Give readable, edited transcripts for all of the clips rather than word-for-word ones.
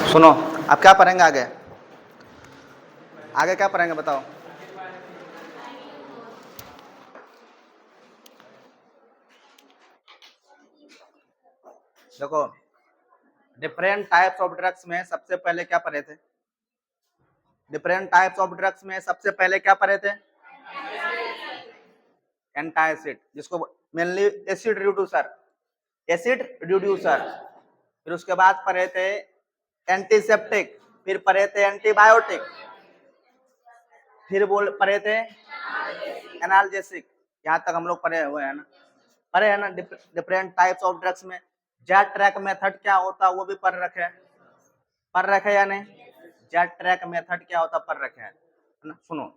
सुनो, अब क्या पढ़ेंगे आगे? आगे क्या पढ़ेंगे बताओ? देखो, डिफरेंट टाइप्स ऑफ ड्रग्स में सबसे पहले क्या पढ़े थे? डिफरेंट टाइप्स ऑफ ड्रग्स में सबसे पहले क्या पढ़े थे? एंटासिड, जिसको mainly acid reducer, acid reducer. फिर उसके बाद पढ़े थे एंटीसेप्टिक, फिर पढ़े थे एंटीबायोटिक, फिर पढ़े थे एनाल्जेसिक। यहाँ तक हम लोग पढ़े हुए हैं ना, पढ़े हैं ना। डिफरेंट टाइप्स ऑफ ड्रग्स में जेट ट्रैक मेथड क्या होता है वो भी पढ़ रखे हैं, पढ़ रखे या नहीं? जेट ट्रैक मेथड क्या होता पढ़ रखे हैं ना। सुनो,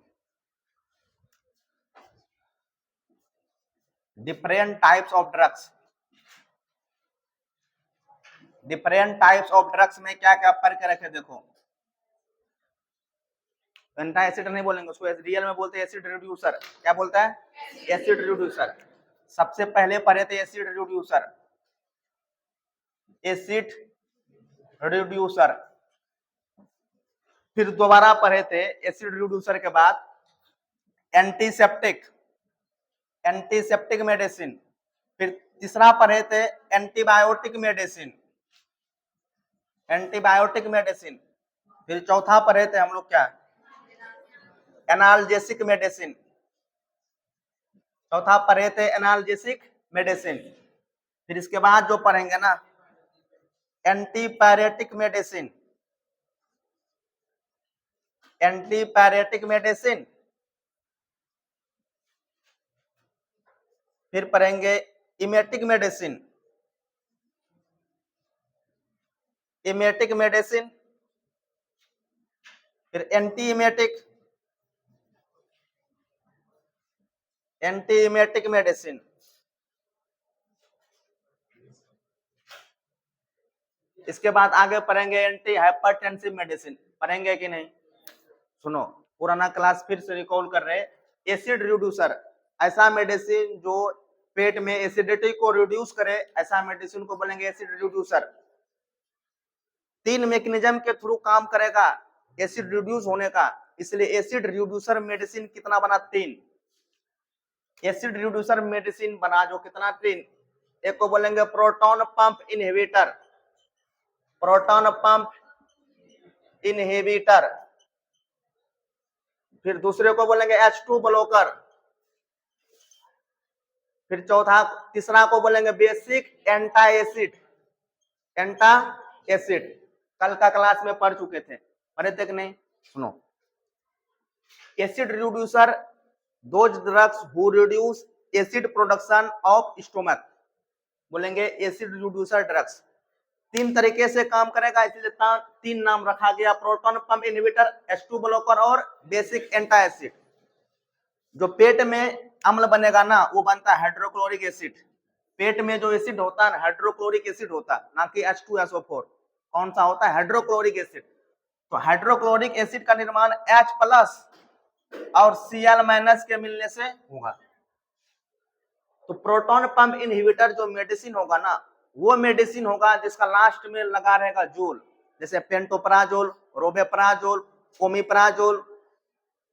different types of drugs, different types of drugs में क्या क्या पढ़ के रखे देखो। एंटा एसिड नहीं बोलेंगे उसको, रियल में बोलते हैं एसिड रिड्यूसर। क्या बोलता है? Acid reducer. सबसे पहले पढ़े थे एसिड रिड्यूसर, एसिड रिड्यूसर। फिर दोबारा पढ़े थे एसिड रिड्यूसर के बाद एंटीसेप्टिक, एंटीसेप्टिक मेडिसिन। फिर तीसरा पढ़े थे एंटीबायोटिक मेडिसिन, एंटीबायोटिक मेडिसिन। फिर चौथा पढ़े थे हम लोग क्या? Analgesic medicine. चौथा पढ़े थे एनाल्जेसिक मेडिसिन। फिर इसके बाद जो पढ़ेंगे ना एंटीपायरेटिक मेडिसिन, एंटीपायरेटिक मेडिसिन। फिर पढ़ेंगे इमेटिक मेडिसिन, इमेटिक मेडिसिन। फिर anti emetic, anti emetic medicine. इसके बाद आगे पढ़ेंगे एंटी हाइपरटेंसिव मेडिसिन। पढ़ेंगे कि नहीं? सुनो, पुराना क्लास फिर से रिकॉल कर रहे हैं। एसिड रिड्यूसर, ऐसा मेडिसिन जो पेट में एसिडिटी को रिड्यूस करे, ऐसा मेडिसिन को बोलेंगे एसिड रिड्यूसर। 3 मैकेनिज्म के थ्रू काम करेगा एसिड रिड्यूस होने का, इसलिए एसिड रिड्यूसर मेडिसिन कितना बना? 3 एसिड रिड्यूसर मेडिसिन बना जो कितना? 3। एक को बोलेंगे proton pump inhibitor, proton pump inhibitor. फिर दूसरे को बोलेंगे H2 ब्लॉकर। फिर चौथा तीसरा को बोलेंगे बेसिक एंटा एसिड, एंटा एसिड। कल का क्लास में पढ़ चुके थे, पढ़े थे कि नहीं? सुनो, acid reducer those drugs who reduce acid production of stomach, बोलेंगे एसिड रिड्यूसर ड्रग्स। 3 तरीके से काम करेगा, इसलिए 3 नाम रखा गया, proton pump inhibitor, H2 blocker और बेसिक एंटा एसिड। जो पेट में अम्ल बनेगा ना वो बनता है हाइड्रोक्लोरिक एसिड। पेट में जो एसिड होता है हाइड्रोक्लोरिक एसिड होता है, ना कि H2SO4। कौन सा होता है? Hydrochloric acid. तो हाइड्रोक्लोरिक एसिड का निर्माण H प्लस और Cl माइनस के मिलने से होगा। तो प्रोटॉन पंप इनहिबिटर जो मेडिसिन होगा ना, वो मेडिसिन होगा जिसका लास्ट में लगा रहेगा जोल, जैसे पेंटोप्राजोल, रोबेप्राजोल, ओमिप्राजोल।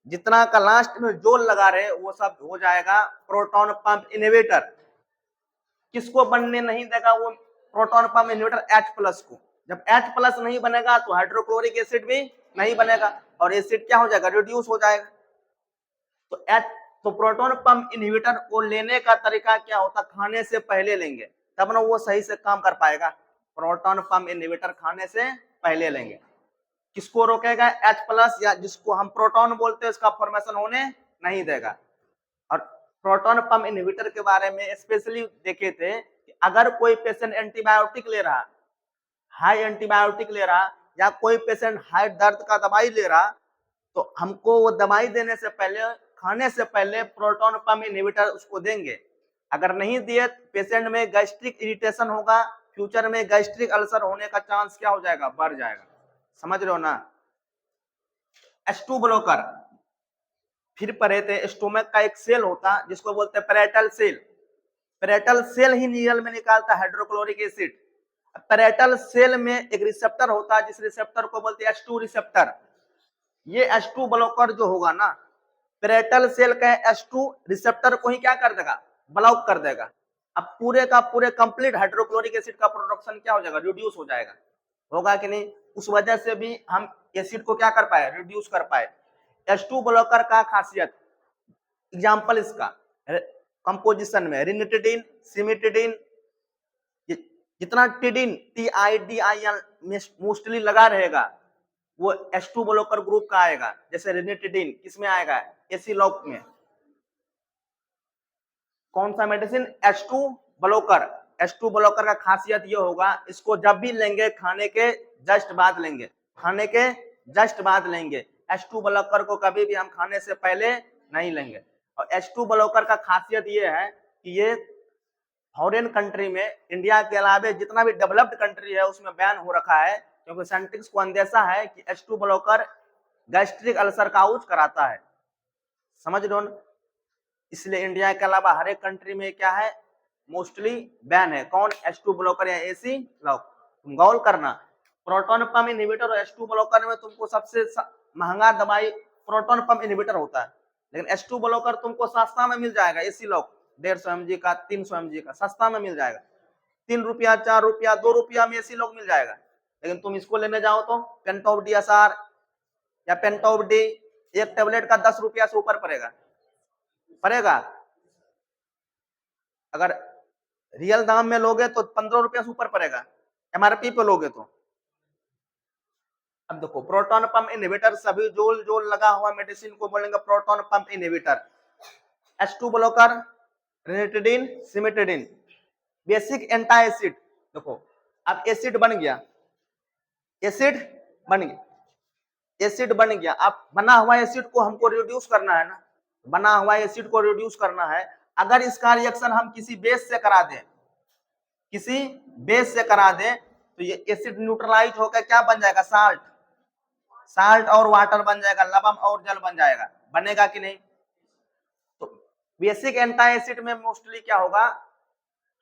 जितना का लास्ट में जोल लगा रहे वो सब हो जाएगा प्रोटॉन पंप इनहिबिटर। किसको बनने नहीं देगा वो proton pump inhibitor? H plus को। जब H प्लस नहीं बनेगा तो हाइड्रोक्लोरिक एसिड भी नहीं बनेगा और एसिड क्या हो जाएगा? रिड्यूस हो जाएगा। तो प्रोटॉन पंप इनहिबिटर को लेने का तरीका क्या होता? खाने से पहले लेंगे तब ना वो सही से काम कर पाएगा। प्रोटॉन पंप इनहिबिटर खाने से पहले लेंगे। किसको रोकेगा? H प्लस, या जिसको हम प्रोटॉन बोलते हैं उसका फॉर्मेशन होने नहीं देगा। और प्रोटॉन पंप इनहिबिटर के बारे में स्पेशली देखे थे कि अगर कोई पेशेंट एंटीबायोटिक ले रहा, हाई एंटीबायोटिक ले रहा, या कोई पेशेंट हाई दर्द का दवाई ले रहा, तो हमको वो दवाई देने से पहले, खाने से पहले प्रोटॉन पंप इनहिबिटर उसको देंगे। अगर नहीं दिए पेशेंट में गैस्ट्रिक इरिटेशन होगा, फ्यूचर में गैस्ट्रिक अल्सर होने का चांस क्या हो जाएगा? बढ़ जाएगा। समझ रहे हो ना? H2 blocker. फिर पढ़े थे स्टोमक का एक सेल होता जिसको बोलते हैं पैरेटल सेल। पैरेटल सेल ही नीरल में निकालता हाइड्रोक्लोरिक एसिड। पैरेटल सेल में एक रिसेप्टर होता है, जिस रिसेप्टर को बोलते हैं H2 रिसेप्टर। ये H2 ब्लॉकर जो होगा ना, पैरेटल सेल का H2 रिसेप्टर को ही क्या कर देगा, ब्लॉक कर देगा। अब पूरे का पूरे कंप्लीट हाइड्रोक्लोरिक एसिड का प्रोडक्शन क्या हो जाएगा, रिड्यूस हो जाएगा, होगा कि नहीं। उस वजह से भी हम एसिड को क्या कर पाए, रिड्यूस कर पाए। H2 ब्लॉकर का खासियत, एग्जाम्पल इसका कंपोजिशन में रिनिटिडिन, सिमिटिडिन, जितना टिडिन TIDIN मोस्टली लगा रहेगा वो H2 ब्लॉकर ग्रुप का आएगा। जैसे रिनिटिडिन किसमें आएगा, एसिलॉक में। कौन सा medicine, H2 blocker. H2 blocker का खासियत ये होगा, इसको जब भी लेंगे खाने के जस्ट बाद लेंगे, खाने के जस्ट बाद लेंगे। H2 ब्लॉकर को कभी भी हम खाने से पहले नहीं लेंगे। और H2 ब्लॉकर का खासियत ये है कि ये फॉरेन कंट्री में, इंडिया के अलावा जितना भी डेवलप्ड कंट्री है उसमें बैन हो रखा है, क्योंकि साइंटिस्ट को अंदेशा है कि H2 ब्लॉकर गैस्ट्रिक अल्सर का काउज कराता है, समझ लो। इसलिए इंडिया के अलावा हर एक कंट्री में क्या है, मोस्टली बैन है। कौन, H2 ब्लॉकर या एसी लॉक। तुम गौर करना, प्रोटॉन पंप इनहिबिटर और H2 ब्लॉकर में तुमको सबसे महंगा दवाई प्रोटॉन पंप इनहिबिटर होता है, लेकिन H2 ब्लॉकर तुमको सस्ता में मिल जाएगा। एसी लॉक 150 mg का, 300 mg का सस्ता में मिल जाएगा। 3 रुपया, 4 रुपया, 2 रुपया में एसी लॉक मिल जाएगा। लेकिन तुम इसको लेने जाओ तो पेंटॉप DSR या पेंटॉप डी, एक टेबलेट का 10 रुपया से ऊपर पड़ेगा। अगर रियल दाम में लोगे तो 15 रुपया से ऊपर पड़ेगा, MRP पे लोगे तो। अब देखो, प्रोटॉन पंप इनहिबिटर, सभी जोल लगा हुआ मेडिसिन को बोलेंगे proton pump inhibitor. H2 blocker, ranitidine, cimetidine, basic anti acid. देखो अब एसिड बन गया, अब बना हुआ एसिड को हमको रिड्यूस करना है ना, बना हुआ एसिड को रिड्यूस करना है। अगर इसका रिएक्शन हम किसी बेस से करा दें, तो ये एसिड न्यूट्रलाइज होकर क्या बन जाएगा, साल्ट और वाटर बन जाएगा, लवण और जल बन जाएगा, बनेगा कि नहीं। तो बेसिक एंटी एसिड में मोस्टली क्या होगा,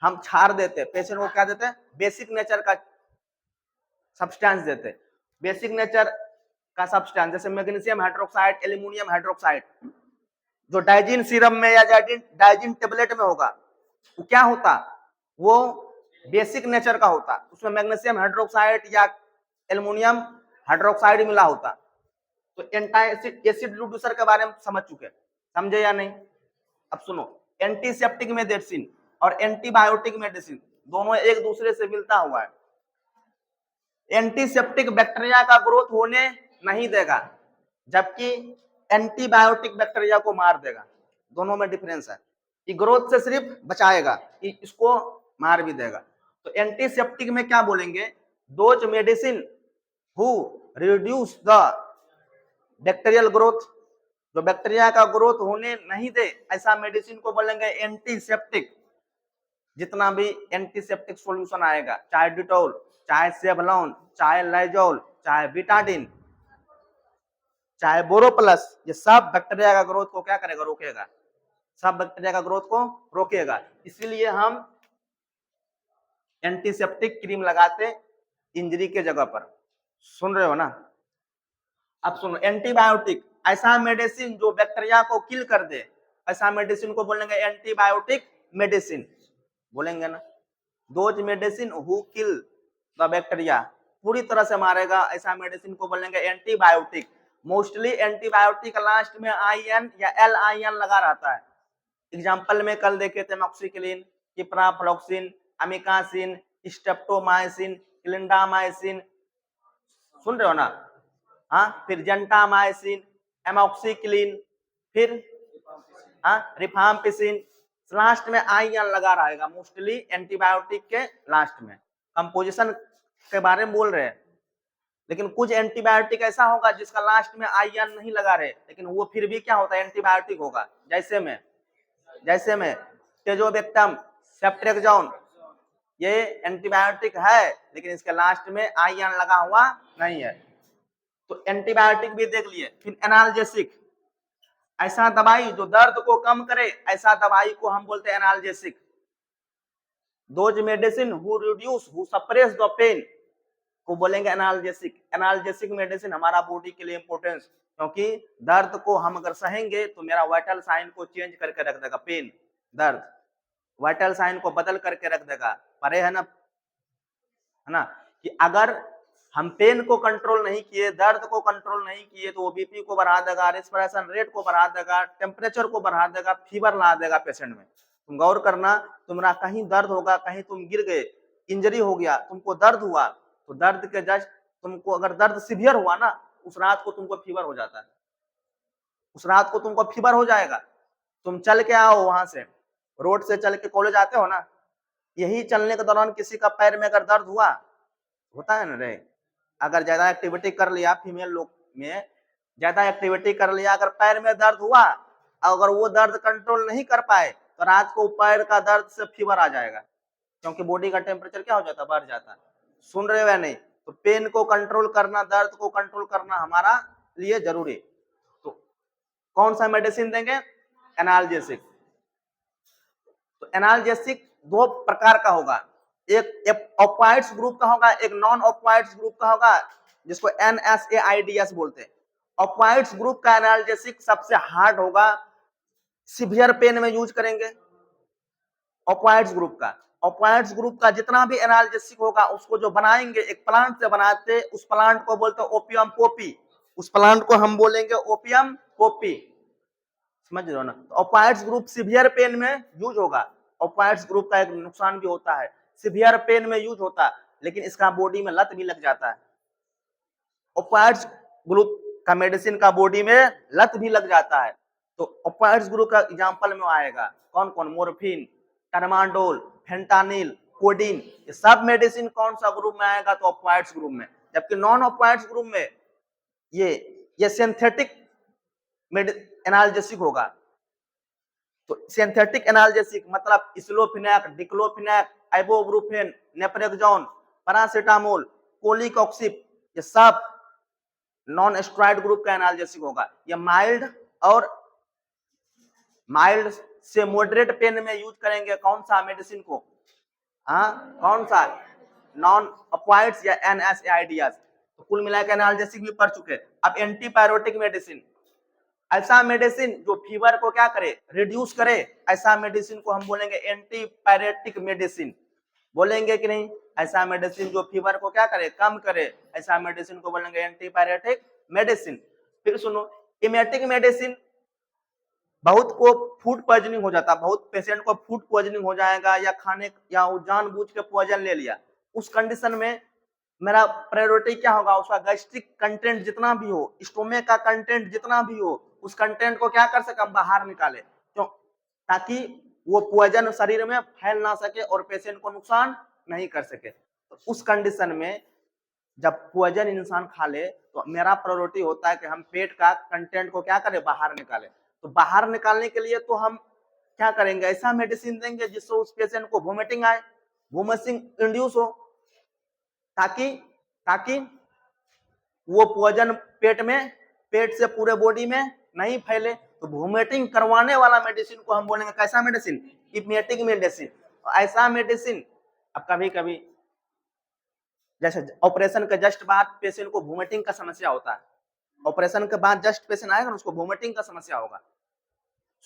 हम छाड़ देते, पेशेंट को क्या देते हैं, बेसिक नेचर का सब्सटेंस देते। बेसिक नेचर का सब्सटेंस जैसे मैग्नीशियम हाइड्रोक्साइड, एल्यूमिनियम हाइड्रोक्साइड, जो डाइजिन सीरम में या डाइजिन टेबलेट में होगा, वो क्या होता, वो बेसिक नेचर का होता, उसमें मैग्नीशियम हाइड्रोक्साइड या एल्यूमिनियम हाइड्रोक्साइड मिला होता। तो एंटी एसिड रिड्यूसर के बारे में समझ चुके, समझे या नहीं। अब सुनो, एंटीसेप्टिक मेडिसिन और एंटीबायोटिक मेडिसिन दोनों एक दूसरे से मिलता हुआ है। एंटीसेप्टिक बैक्टीरिया का ग्रोथ होने नहीं देगा, जबकि एंटीबायोटिक बैक्टीरिया को मार देगा। दोनों में डिफरेंस है, कि ग्रोथ से सिर्फ बचाएगा, कि इसको मार भी देगा। तो एंटीसेप्टिक में क्या बोलेंगे, those medicine who reduce the bacterial growth, जो बैक्टीरिया का ग्रोथ होने नहीं दे, ऐसा मेडिसिन को बोलेंगे एंटीसेप्टिक। जितना भी एंटीसेप्टिक सॉल्यूशन आएगा, चाहे डिटॉल, चाहे सेवलॉन, चाहे लाइजोल, चाहे बीटाडिन, चाहे बोरोप्लस, ये सब बैक्टीरिया का ग्रोथ को क्या करेगा, रोकेगा, सब बैक्टीरिया का ग्रोथ को रोकेगा। इसीलिए हम एंटीसेप्टिक क्रीम लगाते इंजरी के जगह पर, सुन रहे हो ना। अब सुनो, एंटीबायोटिक, ऐसा मेडिसिन जो बैक्टीरिया को किल कर दे, ऐसा मेडिसिन को बोलेंगे एंटीबायोटिक मेडिसिन, बोलेंगे ना। Those medicine who kill the bacteria, पूरी तरह से मारेगा, ऐसा मेडिसिन को बोलेंगे एंटीबायोटिक। मोस्टली एंटीबायोटिक लास्ट में IN या LIN लगा रहता है। एग्जाम्पल में कल देखे थे मॉक्सिक्लिन, किप्राफ्लॉक्सिन, अमिकासिन, स्ट्रेप्टोमाइसिन, क्लिंडामाइसिन, सुन रहे हो ना। हाँ, फिर जेंटामाइसिन, एमॉक्सिक्लिन, फिर रिफाम्पिसिन, लास्ट में IN लगा रहेगा मोस्टली एंटीबायोटिक के लास्ट में। कंपोजिशन के बारे में बोल रहे हैं, लेकिन कुछ एंटीबायोटिक ऐसा होगा जिसका लास्ट में IN नहीं लगा रहे, लेकिन वो फिर भी क्या होता है, एंटीबायोटिक होगा। जैसे में टेजोबेक्टम, सेफ्ट्रेक्सोन, ये एंटीबायोटिक है, लेकिन इसके लास्ट में IN लगा हुआ नहीं है। तो एंटीबायोटिक भी देख लिए। फिर एनाल्जेसिक, ऐसा दवाई जो दर्द को कम करे, ऐसा दवाई को हम बोलते हैं analgesic. Those medicine who reduce who suppress the pain को बोलेंगे एनाल्जेसिक। एनाल्जेसिक मेडिसिन हमारा बॉडी के लिए इंपॉर्टेंस, क्योंकि दर्द को हम अगर सहेंगे तो मेरा वाइटल साइन को चेंज करके रख देगा। पेन, दर्द वाइटल साइन को बदल करके रख देगा। परे है ना कि अगर हम पेन को कंट्रोल नहीं किए, दर्द को कंट्रोल नहीं किए, तो वो बीपी को बढ़ा देगा, रेस्पिरेशन रेट को बढ़ा देगा, टेम्परेचर को बढ़ा देगा, फीवर ला देगा पेशेंट में। तुम गौर करना, तुम्हारा कहीं दर्द होगा, कहीं तुम गिर गए, इंजरी हो गया, तुमको दर्द हुआ, तो दर्द के जस्ट तुमको अगर दर्द सीवियर हुआ ना, उस रात को तुमको फीवर हो जाता है, उस रात को तुमको फीवर हो जाएगा। तुम चल के आओ वहां से, रोड से चल के कॉलेज आते हो ना, यही चलने के दौरान किसी का पैर में अगर दर्द हुआ, होता है ना रे, अगर ज्यादा एक्टिविटी कर लिया, फीमेल लोग में ज्यादा एक्टिविटी कर लिया, अगर पैर में दर्द हुआ, अगर वो दर्द कंट्रोल नहीं कर पाए, तो रात को पैर का दर्द से फीवर आ जाएगा, क्योंकि बॉडी का टेम्परेचर क्या हो जाता है, बढ़ जाता है। सुन रहे हो या नहीं? तो पेन को कंट्रोल करना, दर्द को कंट्रोल करना हमारा लिए जरूरी। तो कौन सा मेडिसिन देंगे? एनाल्जेसिक। तो एनाल्जेसिक दो प्रकार का होगा, एक ऑपियाइड्स ग्रुप का होगा, एक नॉन ऑपियाइड्स ग्रुप का होगा, जिसको NSAIDs बोलते हैं। ऑपियाइड्स ग्रुप का एनाल्जेसिक सबसे हार्ड होगा, सीवियर पेन में यूज करेंगे। ऑपियाइड्स ग्रुप का, ऑपियाइड्स ग्रुप का जितना भी एनाल्जेसिक होगा, उसको जो बनाएंगे एक प्लांट से बनाते, उस प्लांट को बोलते हैं ओपियम पोपी, उस प्लांट को हम बोलेंगे ओपियम पोपी। समझ रहे हो ना? तो ऑपियाइड्स ग्रुप सीवियर पेन में यूज होगा। ऑपियाइड्स ग्रुप का एक नुकसान भी होता है, सीवियर पेन में यूज होता है, लेकिन इसका बॉडी में लत भी लग जाता है। ऑपियाइड्स ग्रुप का मेडिसिन का बॉडी में लत भी लग जाता है। तो ऑपियाइड्स ग्रुप का एग्जांपल में आएगा कौन कौन? मोर्फिन, ट्रामाडोल, फेंटानिल, कोडीन, ये सब मेडिसिन कौन सा ग्रुप में आएगा? तो ऑपियाइड्स ग्रुप में। जबकि नॉन ऑपियाइड्स ग्रुप में ये सिंथेटिक एनाल्जेसिक होगा। तो सिंथेटिक एनाल्जेसिक मतलब स्लोफिनैक, डिक्लोफिनैक, आइबोब्रुफेन, नेपरेक्सोन, पैरासीटामोल, कोलिकॉक्सिब, ये सब नॉन स्टेरॉइड ग्रुप का एनाल्जेसिक होगा। ये माइल्ड से मॉडरेट पेन में यूज करेंगे कौन सा मेडिसिन को? कौन सा? नॉन ऑपियाइड्स या NSAIDs। तो कुल मिलाकर एनाल्जेसिक भी पढ़ चुके। अब एंटीपायरेटिक मेडिसिन, ऐसा मेडिसिन जो फीवर को क्या करे? रिड्यूस करे, ऐसा मेडिसिन को हम बोलेंगे एंटीपायरेटिक मेडिसिन। बोलेंगे कि नहीं? ऐसा मेडिसिन जो फीवर को क्या करे? कम करे, ऐसा मेडिसिन को बोलेंगे एंटीपायरेटिक मेडिसिन। फिर सुनो, इमेटिक मेडिसिन, बहुत को फूड पॉइजनिंग हो जाता है, बहुत पेशेंट को फूड पॉइजनिंग हो जाएगा, या खाने या जानबूझ के पॉइजन ले लिया, उस कंडीशन में मेरा प्रायोरिटी क्या होगा? उसका गैस्ट्रिक कंटेंट जितना भी हो, स्टोमक का कंटेंट जितना भी हो, उस कंटेंट को क्या कर सके? बाहर निकाले, क्यों? ताकि वो पॉइजन शरीर में फैल ना सके और पेशेंट को नुकसान नहीं कर सके। तो उस कंडीशन में जब पॉइजन इंसान खा ले, तो मेरा प्रायोरिटी होता है कि हम पेट का कंटेंट को क्या करें? बाहर निकाले। तो बाहर निकालने के लिए तो हम क्या करेंगे? ऐसा मेडिसिन देंगे जिससे उस पेशेंट को वोमिटिंग आए, वोमिटिंग इंड्यूस हो, ताकि वो पॉइजन पेट से पूरे बॉडी में नहीं फैले। तो वोमिटिंग करवाने वाला मेडिसिन को हम बोलेंगे कैसा मेडिसिन? Emetic medicine. ऐसा मेडिसिन, अब कभी कभी जैसे ऑपरेशन के जस्ट बाद पेशेंट को वोमिटिंग का समस्या होता है, ऑपरेशन के बाद जस्ट पेशेंट आएगा ना, उसको वोमिटिंग का समस्या होगा।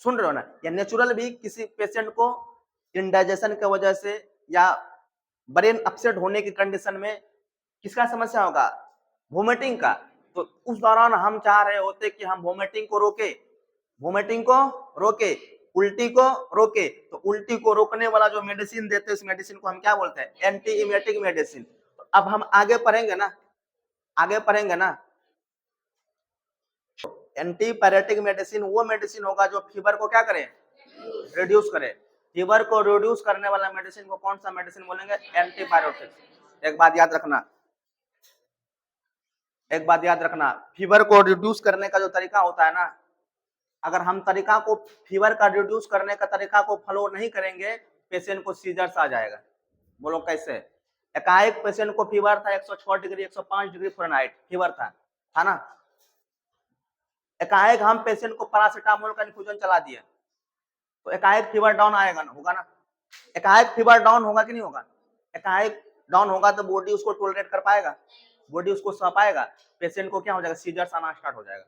सुन रहे हो ना? या नेचुरल भी किसी पेशेंट को इंडाइजेशन की वजह से या ब्रेन अपसेट होने की कंडीशन में किसका समस्या होगा? वोमिटिंग का। तो उस दौरान हम चाह रहे होते कि हम वोमिटिंग को रोके, उल्टी को रोके। तो उल्टी को रोकने वाला जो मेडिसिन देते हैं, इस मेडिसिन को हम क्या बोलते हैं? Anti emetic medicine. तो अब हम आगे पढ़ेंगे ना, एंटीपायरेटिक मेडिसिन वो मेडिसिन होगा जो फीवर को क्या करे? रिड्यूस करे। फीवर को रिड्यूस करने वाला मेडिसिन को कौन सा मेडिसिन बोलेंगे? एंटीबायोटिक। एक बात याद रखना, फीवर को रिड्यूस करने का जो तरीका होता है ना, अगर हम फीवर का रिड्यूस करने का तरीका को फॉलो नहीं करेंगे, पेशेंट को सीजर्स आ जाएगा। बोलो कैसे? एकाएक पेशेंट को फीवर था 106 डिग्री 105 डिग्री फ़ारेनहाइट फीवर था ना, एकाएक हम पेशेंट को पैरासीटामोल का इन्फ्यूजन चला दिए, तो एकाएक फीवर डाउन आएगा ना, होगा ना? एकाएक फीवर डाउन होगा कि नहीं होगा? एकाएक डाउन होगा तो बॉडी उसको टॉलरेट कर पाएगा, बॉडी उसको सह पाएगा, पेशेंट को क्या हो जाएगा, सीजर्स आना स्टार्ट हो जाएगा।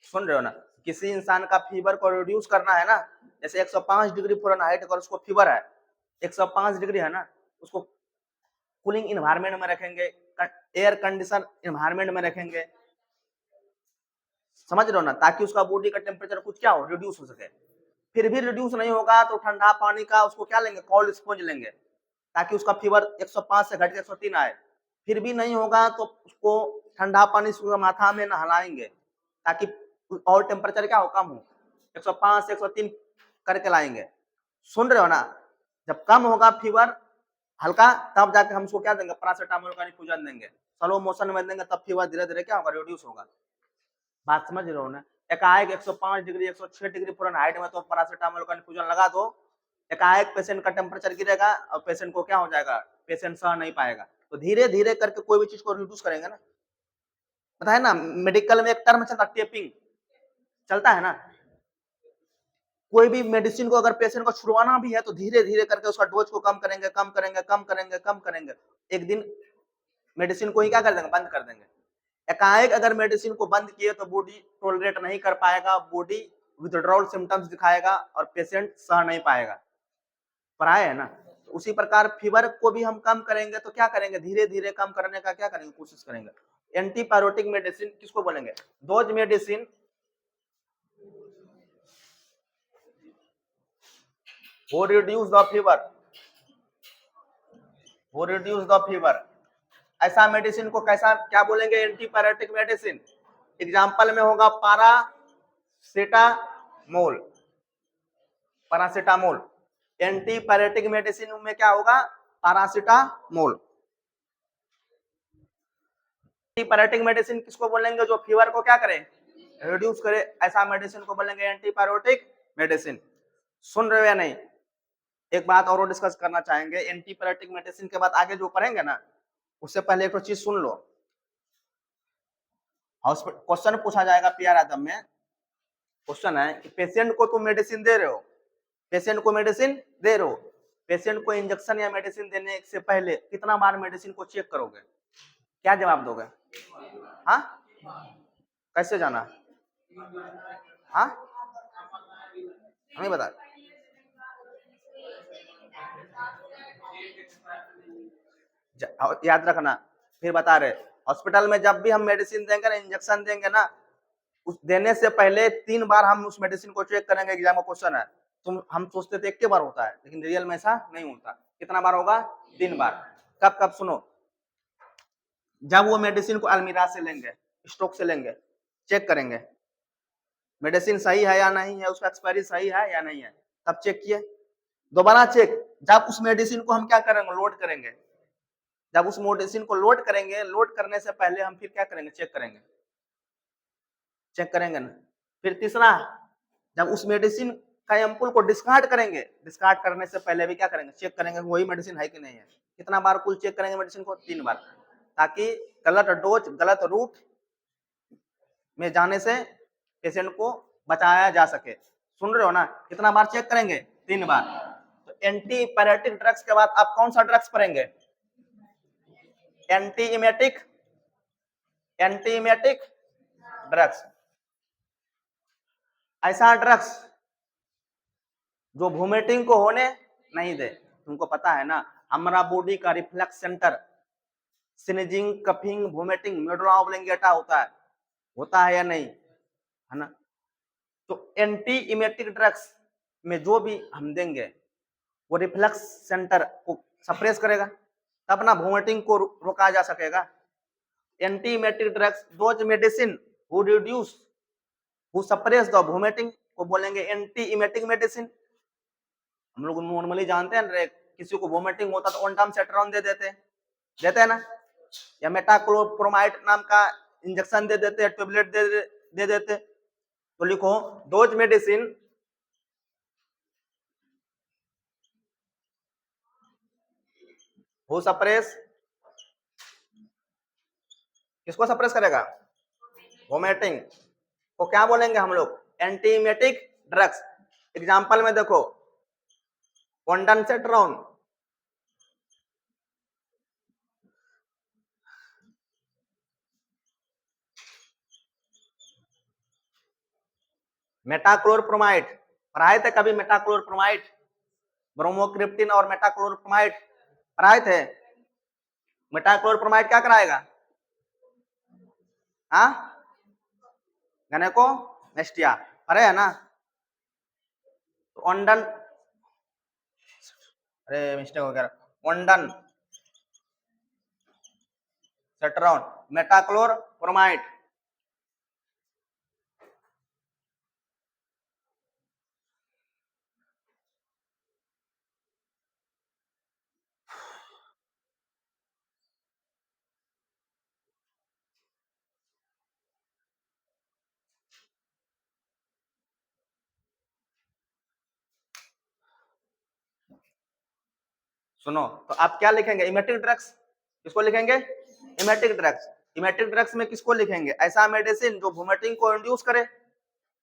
सुन रहे हो ना? किसी इंसान का फीवर को रिड्यूस करना है ना, जैसे 105 डिग्री फ़ारेनहाइट अगर उसको फीवर है, 105 डिग्री है ना, उसको कूलिंग इन्वायरमेंट में रखेंगे, एयर कंडीशन इन्वायरमेंट में रखेंगे, समझ रहे हो ना, ताकि उसका बॉडी का टेम्परेचर कुछ क्या हो, रिड्यूस हो सके। फिर भी रिड्यूस नहीं होगा तो ठंडा पानी का उसको क्या लेंगे, कोल्ड स्पॉन्ज लेंगे, ताकि उसका फीवर 105 से घट के 103 आए। फिर भी नहीं होगा तो उसको ठंडा पानी से माथा में नहलाएंगे, ताकि और टेम्परेचर क्या हो, कम हो, 105 से 103 करके लाएंगे। सुन रहे हो ना? जब कम होगा फीवर हल्का, तब जाके हम उसको क्या देंगे, पैरासिटामोल का इन्फ्यूजन देंगे, स्लो मोशन में देंगे, तब फीवर धीरे धीरे क्या होगा, रिड्यूस होगा। बात समझ रहे हो ना? एकाएक 105 डिग्री 106 डिग्री फ़ारेनहाइट में तो पैरासिटामोल का इन्फ्यूजन लगा दो, एकाएक पेशेंट का टेम्परेचर गिरेगा और पेशेंट को क्या हो जाएगा, पेशेंट सह नहीं पाएगा। तो धीरे धीरे करके कोई भी चीज को रिड्यूस करेंगे ना। पता है ना, मेडिकल में एक टर्म चलता है टेपिंग, चलता है ना। कोई भी मेडिसिन को अगर पेशेंट को छुड़वाना भी है तो धीरे धीरे करके उसका डोज को कम करेंगे, कम करेंगे, कम करेंगे, कम करेंगे, एक दिन मेडिसिन को ही क्या कर देंगे, बंद कर देंगे। एकाएक अगर मेडिसिन को बंद किए तो बॉडी टॉलरेट नहीं कर पाएगा, बॉडी विथड्रॉल सिम्टम्स दिखाएगा और पेशेंट सह नहीं पाएगा। पढ़ाए है ना? उसी प्रकार फीवर को भी हम कम करेंगे तो क्या करेंगे, धीरे धीरे कम करने का क्या करेंगे, कोशिश करेंगे। एंटीपायरेटिक मेडिसिन किसको बोलेंगे, दोज मेडिसिन वो रिड्यूस द फीवर, वो रिड्यूस द फीवर। ऐसा मेडिसिन को कैसा क्या बोलेंगे, एंटीपायरेटिक मेडिसिन। एग्जाम्पल में होगा पैरासिटामोल, पैरासिटामोल। एंटीपायरेटिक मेडिसिन में क्या होगा, पैरासिटामोल। एंटीपायरेटिक मेडिसिन किसको बोलेंगे, जो फीवर को क्या करे, रिड्यूस करे, ऐसा मेडिसिन को बोलेंगे एंटीपायरेटिक मेडिसिन। सुन रहे हो या नहीं? एक बात और डिस्कस करना चाहेंगे, एंटीपायरेटिक मेडिसिन के बाद आगे जो पढ़ेंगे ना, उससे पहले एक चीज सुन लो। हॉस्पिटल क्वेश्चन पूछा जाएगा पीआर एग्जाम में, क्वेश्चन है कि पेशेंट को तुम मेडिसिन दे रहे हो, पेशेंट को मेडिसिन दे रहे हो, पेशेंट को इंजेक्शन या मेडिसिन देने से पहले कितना बार मेडिसिन को चेक करोगे, क्या जवाब दोगे? हाँ, कैसे जाना? हाँ, हमें बता। याद रखना, फिर बता रहे, हॉस्पिटल में जब भी हम मेडिसिन देंगे ना, इंजेक्शन देंगे ना, उस देने से पहले 3 बार हम उस मेडिसिन को चेक करेंगे। एग्जाम में क्वेश्चन है, तुम हम सोचते थे 1 बार होता है, लेकिन रियल में ऐसा नहीं होता। कितना बार होगा? 3 बार। कब कब? सुनो, जब वो मेडिसिन को अलमीरा से लेंगे, स्टॉक से लेंगे, चेक करेंगे मेडिसिन सही है या नहीं है, उसका एक्सपायरी सही है या नहीं है, तब चेक किए। दोबारा चेक जब उस मेडिसिन को हम क्या करेंगे, लोड करेंगे। जब उस मेडिसिन को लोड करेंगे, लोड करने से पहले हम फिर क्या करेंगे, चेक करेंगे, चेक करेंगे ना। फिर तीसरा, जब उस मेडिसिन का एम्पुल को डिस्कार्ड करेंगे, डिस्कार्ड करने से पहले भी क्या करेंगे, चेक करेंगे वही मेडिसिन है कि नहीं है। कितना बार कुल चेक करेंगे मेडिसिन को? 3 बार, ताकि गलत डोज, गलत रूट में जाने से पेशेंट को बचाया जा सके। सुन रहे हो ना? कितना बार चेक करेंगे? 3 बार। तो एंटीपायरेटिक ड्रग्स के बाद आप कौन सा ड्रग्स पढ़ेंगे? एंटीइमेटिक, एंटीइमेटिक ड्रग्स। ऐसा ड्रग्स जो वोमिटिंग को होने नहीं दे। तुमको पता है ना, हमारा बॉडी का reflex centre sneezing, coughing, vomiting, medulla oblongata होता है या नहीं, है ना? तो एंटीइमेटिक ड्रग्स में जो भी हम देंगे वो रिफ्लेक्स सेंटर को सप्रेस करेगा, तब ना वोमिटिंग को रोका जा सकेगा। Antiemetic drugs, those medicine who reduce, who suppress the vomiting को बोलेंगे एंटीइमेटिक मेडिसिन। हम लोग नॉर्मली जानते हैं, किसी को वोमिटिंग होता तो ओंटाम सेट्रॉन दे देते हैं ना, या मेटाक्लोप्रोमाइड नाम का इंजेक्शन दे देते हैं, टैबलेट दे देते। तो लिखो, दोज मेडिसिन हु सप्रेस, किसको सप्रेस करेगा? वोमिटिंग को क्या बोलेंगे हम लोग? एंटीइमेटिक ड्रग्स। एग्जाम्पल में देखो, ओंडानसेट्रॉन, मेटाक्लोरप्रोमाइड पढ़ाए थे कभी? मेटाक्लोरप्रोमाइड, ब्रोमोक्रिप्टिन और मेटाक्लोरप्रोमाइड पढ़ाए थे? मेटाक्लोरप्रोमाइड क्या कराएगा? हाँ, गैनेकोमेस्टिया पढ़े है ना? तो ओंडन, अरे मिस्टेक हो गया, ओंडन सेट्रॉन, मेटाक्लोरप्रोमाइड। सुनो, तो आप क्या लिखेंगे? इमेटिक ड्रग्स, किसको लिखेंगे? Emetic drugs. इमेटिक ड्रग्स में किसको लिखेंगे? ऐसा मेडिसिन जो वोमिटिंग को इंड्यूस करे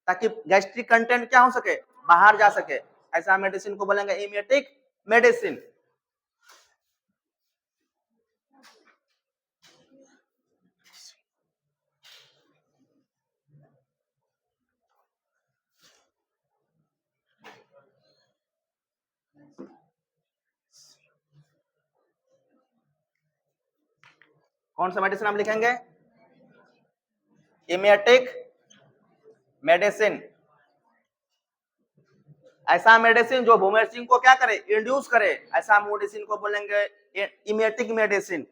ताकि गैस्ट्रिक कंटेंट क्या हो सके? बाहर जा सके। ऐसा मेडिसिन को बोलेंगे इमेटिक मेडिसिन। कौन सा मेडिसिन हम लिखेंगे? Emetic medicine. ऐसा मेडिसिन जो वोमिटिंग को क्या करे? इंड्यूस करे। ऐसा मेडिसिन को बोलेंगे इमेटिक मेडिसिन।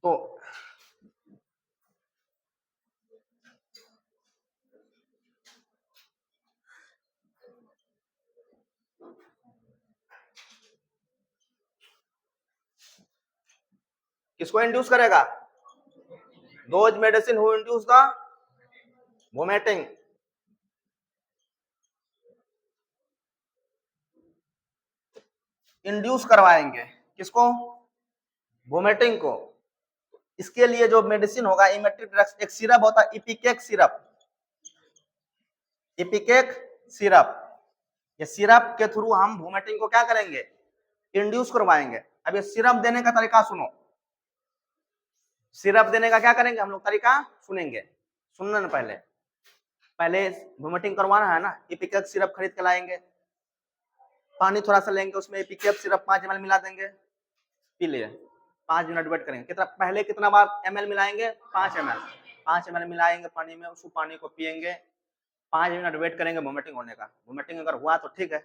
तो किसको इंड्यूस करेगा? Those medicine who induce the vomiting. Induce करवाएंगे किसको? वोमिटिंग को। इसके लिए जो मेडिसिन होगा इमेटिक ड्रग्स, एक सिरप होता है इपिकेक सिरप। इपिकेक सिरप, ये सिरप के थ्रू हम वोमिटिंग को क्या करेंगे? इंड्यूस करवाएंगे। अब ये सिरप देने का तरीका सुनो। सिरप देने का क्या करेंगे हम लोग? तरीका सुनेंगे, सुनना ना। पहले पहले वोमिटिंग करवाना है ना, इपिकेक सिरप खरीद के लाएंगे, पानी थोड़ा सा लेंगे, उसमें इपिकेक सिरप 5 ml मिला देंगे, पी लिए। 5 मिनट वेट करेंगे। कितना पहले कितना बार ml मिलाएंगे? 5 ml। 5 ml मिलाएंगे पानी में, उसको पानी को पिएंगे, 5 मिनट वेट करेंगे वोमिटिंग होने का। वोमिटिंग अगर हुआ तो ठीक है,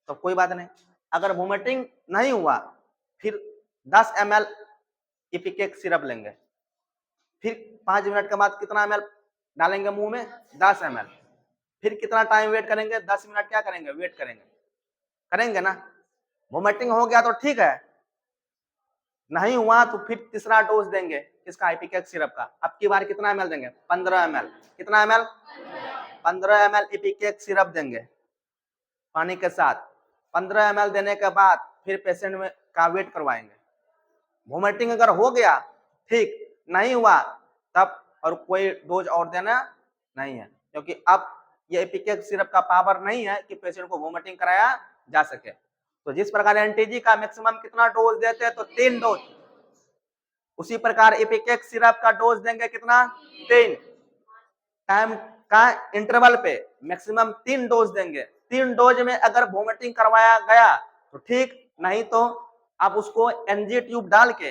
तो कोई बात नहीं। अगर वोमिटिंग नहीं हुआ फिर 10 ml इपिकेक सिरप लेंगे, फिर 5 मिनट के बाद कितना ml डालेंगे मुंह में? 10 ml। फिर कितना टाइम वेट करेंगे? 10 मिनट क्या करेंगे? वेट करेंगे ना। वोमिटिंग हो गया तो ठीक है, नहीं हुआ तो फिर तीसरा डोज देंगे इसका, इपिकेक सिरप का। अब की बार कितना ml देंगे? 15 ml। कितना ml? 15 ml इपिकेक सिरप देंगे पानी के साथ। 15 ml देने के बाद फिर पेशेंट में का वेट करवाएंगे। वोमिटिंग अगर हो गया ठीक, नहीं हुआ तब और कोई डोज और देना नहीं है, क्योंकि अब ये इपिकेक सिरप का पावर नहीं है कि पेशेंट को वोमिटिंग कराया जा सके। तो जिस प्रकार एंटीजी का मैक्सिमम कितना डोज देते हैं? तो 3 डोज। उसी प्रकार इपिकेक सिरप का डोज देंगे कितना? 3। टाइम का इंटरवल पे मैक्सिमम 3 डोज देंगे। 3 डोज में अगर वोमिटिंग करवाया गया तो ठीक, नहीं तो आप उसको एनजी ट्यूब डाल के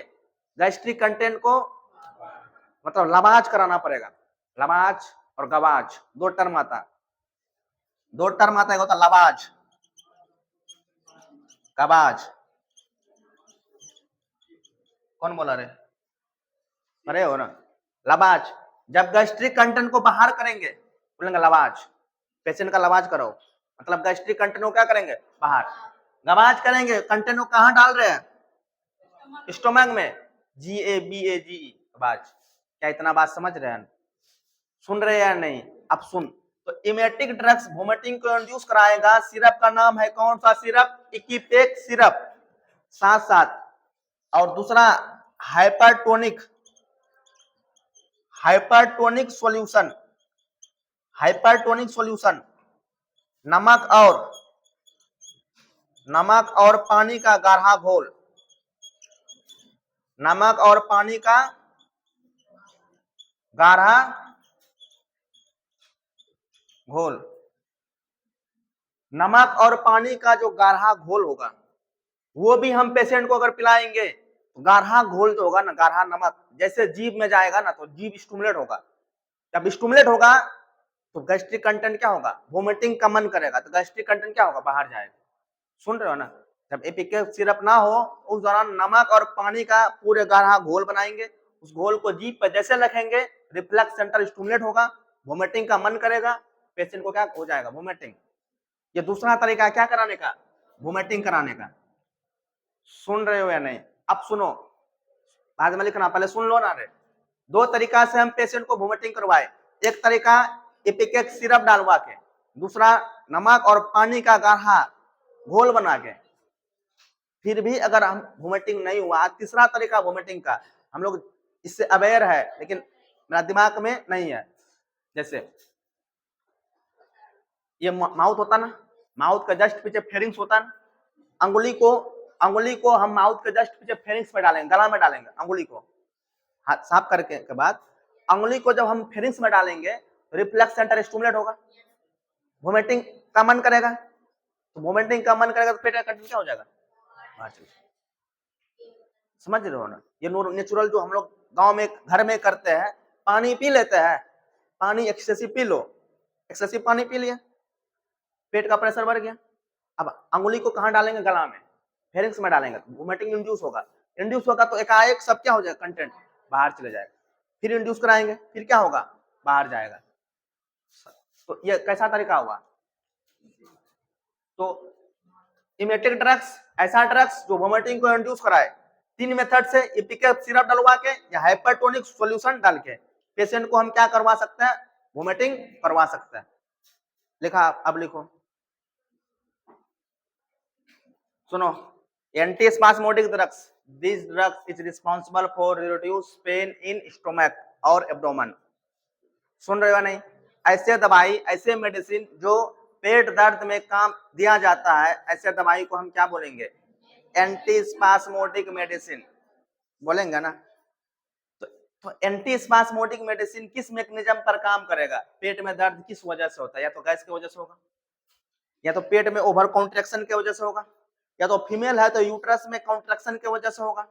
गैस्ट्रिक कंटेंट को मतलब लवाज कराना पड़ेगा। लवाज और गवाज दो टर्म आता है, दो टर्म आता है, होता लवाज गवाज। कौन बोला रे? अरे हो ना, लवाज। जब गैस्ट्रिक कंटेंट को बाहर करेंगे बोलेंगे लवाज, पेशेंट का लवाज करो, मतलब गैस्ट्रिक कंटेंट को क्या करेंगे? बाहर। गवाज करेंगे, कंटेंट को कहाँ डाल रहे हैं? स्टोमक में, GABAGE गवाज। क्या इतना बात समझ रहे हैं? सुन रहे हैं नहीं? अब सुन। तो इमेटिक ड्रग्स वोमिटिंग को इंड्यूस कराएगा। सिरप का नाम है कौन सा सिरप? Ipecac syrup. साथ साथ और दूसरा hypertonic, hypertonic solution, hypertonic solution नमक और नमक और पानी का गाढ़ा घोल, नमक और पानी का गाढ़ा घोल। नमक और पानी का जो गाढ़ा घोल होगा वो भी हम पेशेंट को अगर पिलाएंगे तो गाढ़ा घोल जो होगा ना, गाढ़ा नमक जैसे जीभ में जाएगा ना तो जीभ स्टिमुलेट होगा। जब स्टिमुलेट होगा तो गैस्ट्रिक कंटेंट क्या होगा, वोमिटिंग का मन करेगा तो गैस्ट्रिक कंटेंट क्या होगा, बाहर जाएगा। सुन रहे हो ना? जब एपिके सिरप ना हो उस दौरान नमक और पानी का पूरे गाढ़ा घोल बनाएंगे, उस घोल को जीभ पर जैसे रखेंगे रिफ्लेक्स सेंटर स्टिमुलेट होगा, वोमिटिंग का मन करेगा, पेशेंट को क्या हो जाएगा, वोमिटिंग। ये दूसरा तरीका क्या कराने का, वोमिटिंग कराने का। सुन रहे हो या नहीं? अब सुनो, बाद में लिखना, पहले सुन लो ना रे। दो तरीका से हम पेशेंट को वोमिटिंग करवाए, एक तरीका इपिकेक सिरप डालवा के, दूसरा नमक और पानी का गाढ़ा घोल बना के। फिर भी अगर हम वोमिटिंग नहीं हुआ, तीसरा तरीका वोमिटिंग का, हम लोग इससे अवेयर है लेकिन मेरा दिमाग में नहीं है। जैसे ये माउथ होता ना, माउथ का जस्ट पीछे फेरिंग्स होता ना, अंगुली को हम माउथ के जस्ट पीछे फेरिंग्स में डालेंगे, गला में डालेंगे अंगुली को, हाथ साफ करके के बाद अंगुली को जब हम फेरिंग्स में डालेंगे रिफ्लेक्स सेंटर स्टिमुलेट होगा, वोमिटिंग का मन करेगा, तो वोमिटिंग का मन करेगा तो पेट का कंटेंट क्या हो जाएगा, समझ रहे हो ना? ये नेचुरल जो हम लोग गांव में घर में करते हैं, पानी पी लेते हैं, पानी एक्सेसिव पी लो, एक्सेसिव पानी पी लिया, पेट का प्रेशर बढ़ गया, अब अंगुली को कहाँ डालेंगे, गला में, फेरिंग्स में डालेंगे, वोमिटिंग इंड्यूस होगा तो एकाएक सब क्या हो जाएगा, कंटेंट बाहर चले जाएगा, फिर इंड्यूस कराएंगे, फिर क्या होगा, बाहर जाएगा। तो ये कैसा तरीका हुआ? तो इमेटिक ड्रग्स, ऐसा ड्रग्स जो वोमिटिंग को इंड्यूस कराए, तीन मेथड से, इपिकेक सिरप डलवा के या हाइपरटोनिक सॉल्यूशन डाल के पेशेंट को हम क्या करवा सकते हैं, वोमिटिंग करवा सकते हैं। लिखा, अब लिखो, सुनो, antispasmodic drugs, this drugs is responsible for reduce pain in stomach और एब्डोमेन। सुन रहे हो नहीं? ऐसे दवाई, ऐसे मेडिसिन जो पेट दर्द में काम दिया जाता है, ऐसे दवाई को हम क्या बोलेंगे, एंटीस्पास्मोडिक मेडिसिन बोलेंगे ना। तो एंटीस्पास्मोडिक मेडिसिन किस मैकेनिज्म पर काम करेगा, पेट में दर्द किस वजह से होता है, या तो गैस की वजह से होगा, या तो पेट में ओवर कॉन्ट्रैक्शन की वजह से होगा, या तो फीमेल है तो यूट्रस में कॉन्ट्रैक्शन की वजह से होगा,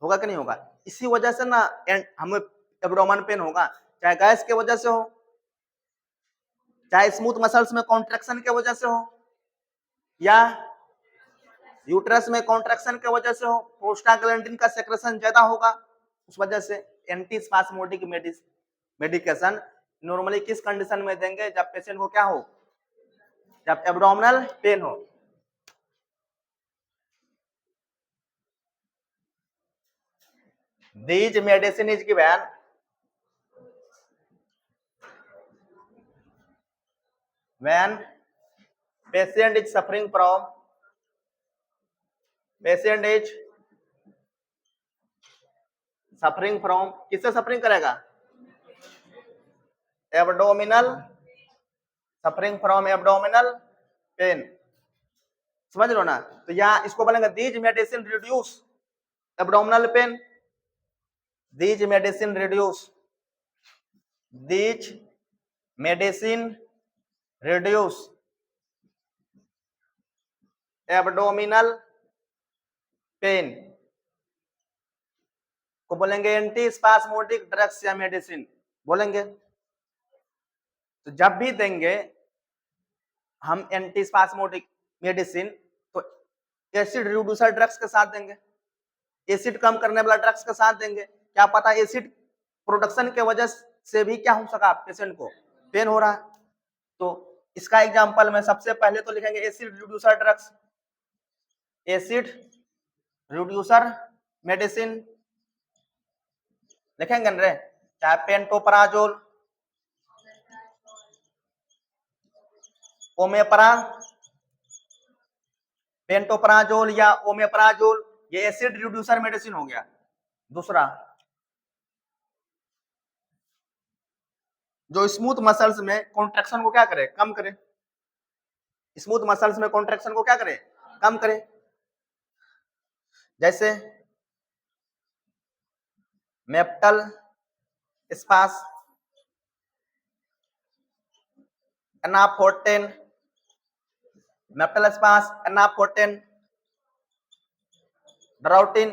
होगा कि नहीं होगा? इसी वजह से ना हमें एब्डोमेन पेन होगा, चाहे गैस की वजह से हो, चाहे स्मूथ मसल्स में कॉन्ट्रैक्शन की वजह से हो, या यूट्रस में कॉन्ट्रैक्शन की वजह से हो, प्रोस्टाग्लैंडिन का सेक्रेशन ज्यादा होगा, उस वजह से। एंटीस्पास्मोडिक मेडिकेशन नॉर्मली किस कंडीशन में देंगे, जब पेशेंट को क्या हो, जब एब्डोमिनल पेन हो। These medicine is given when patient is suffering from, patient is suffering from, किससे सफरिंग करेगा, abdominal, suffering from abdominal pain, समझ लो ना? तो यहाँ इसको बोलेंगे these medicine reduce abdominal pain, these medicine reduce, these medicine reduce abdominal pain को बोलेंगे एंटीस्पास्मोडिक ड्रग्स या मेडिसिन बोलेंगे। तो जब भी देंगे हम एंटीस्पास्मोडिक मेडिसिन तो एसिड रिड्यूसर ड्रग्स के साथ देंगे, एसिड कम करने वाला ड्रग्स के साथ देंगे। क्या पता एसिड प्रोडक्शन के वजह से भी क्या हो सका, पेशेंट को पेन हो रहा है, तो इसका एग्जांपल में सबसे पहले तो लिखेंगे acid reducer drugs, acid reducer medicine लिखेंगे रे, चाहे पेंटोपराजोल, ओमेपरा, पेंटोपराजोल या ओमेपराजोल, ये एसिड रिड्यूसर मेडिसिन हो गया। दूसरा जो स्मूथ मसल्स में कॉन्ट्रैक्शन को क्या करे, कम करे, स्मूथ मसल्स में कॉन्ट्रैक्शन को क्या करे, कम करे। जैसे मेप्टल स्पास, एनाफोर्टेन, मेप्टल स्पास, एनाफोर्टेन, ड्राउटिन,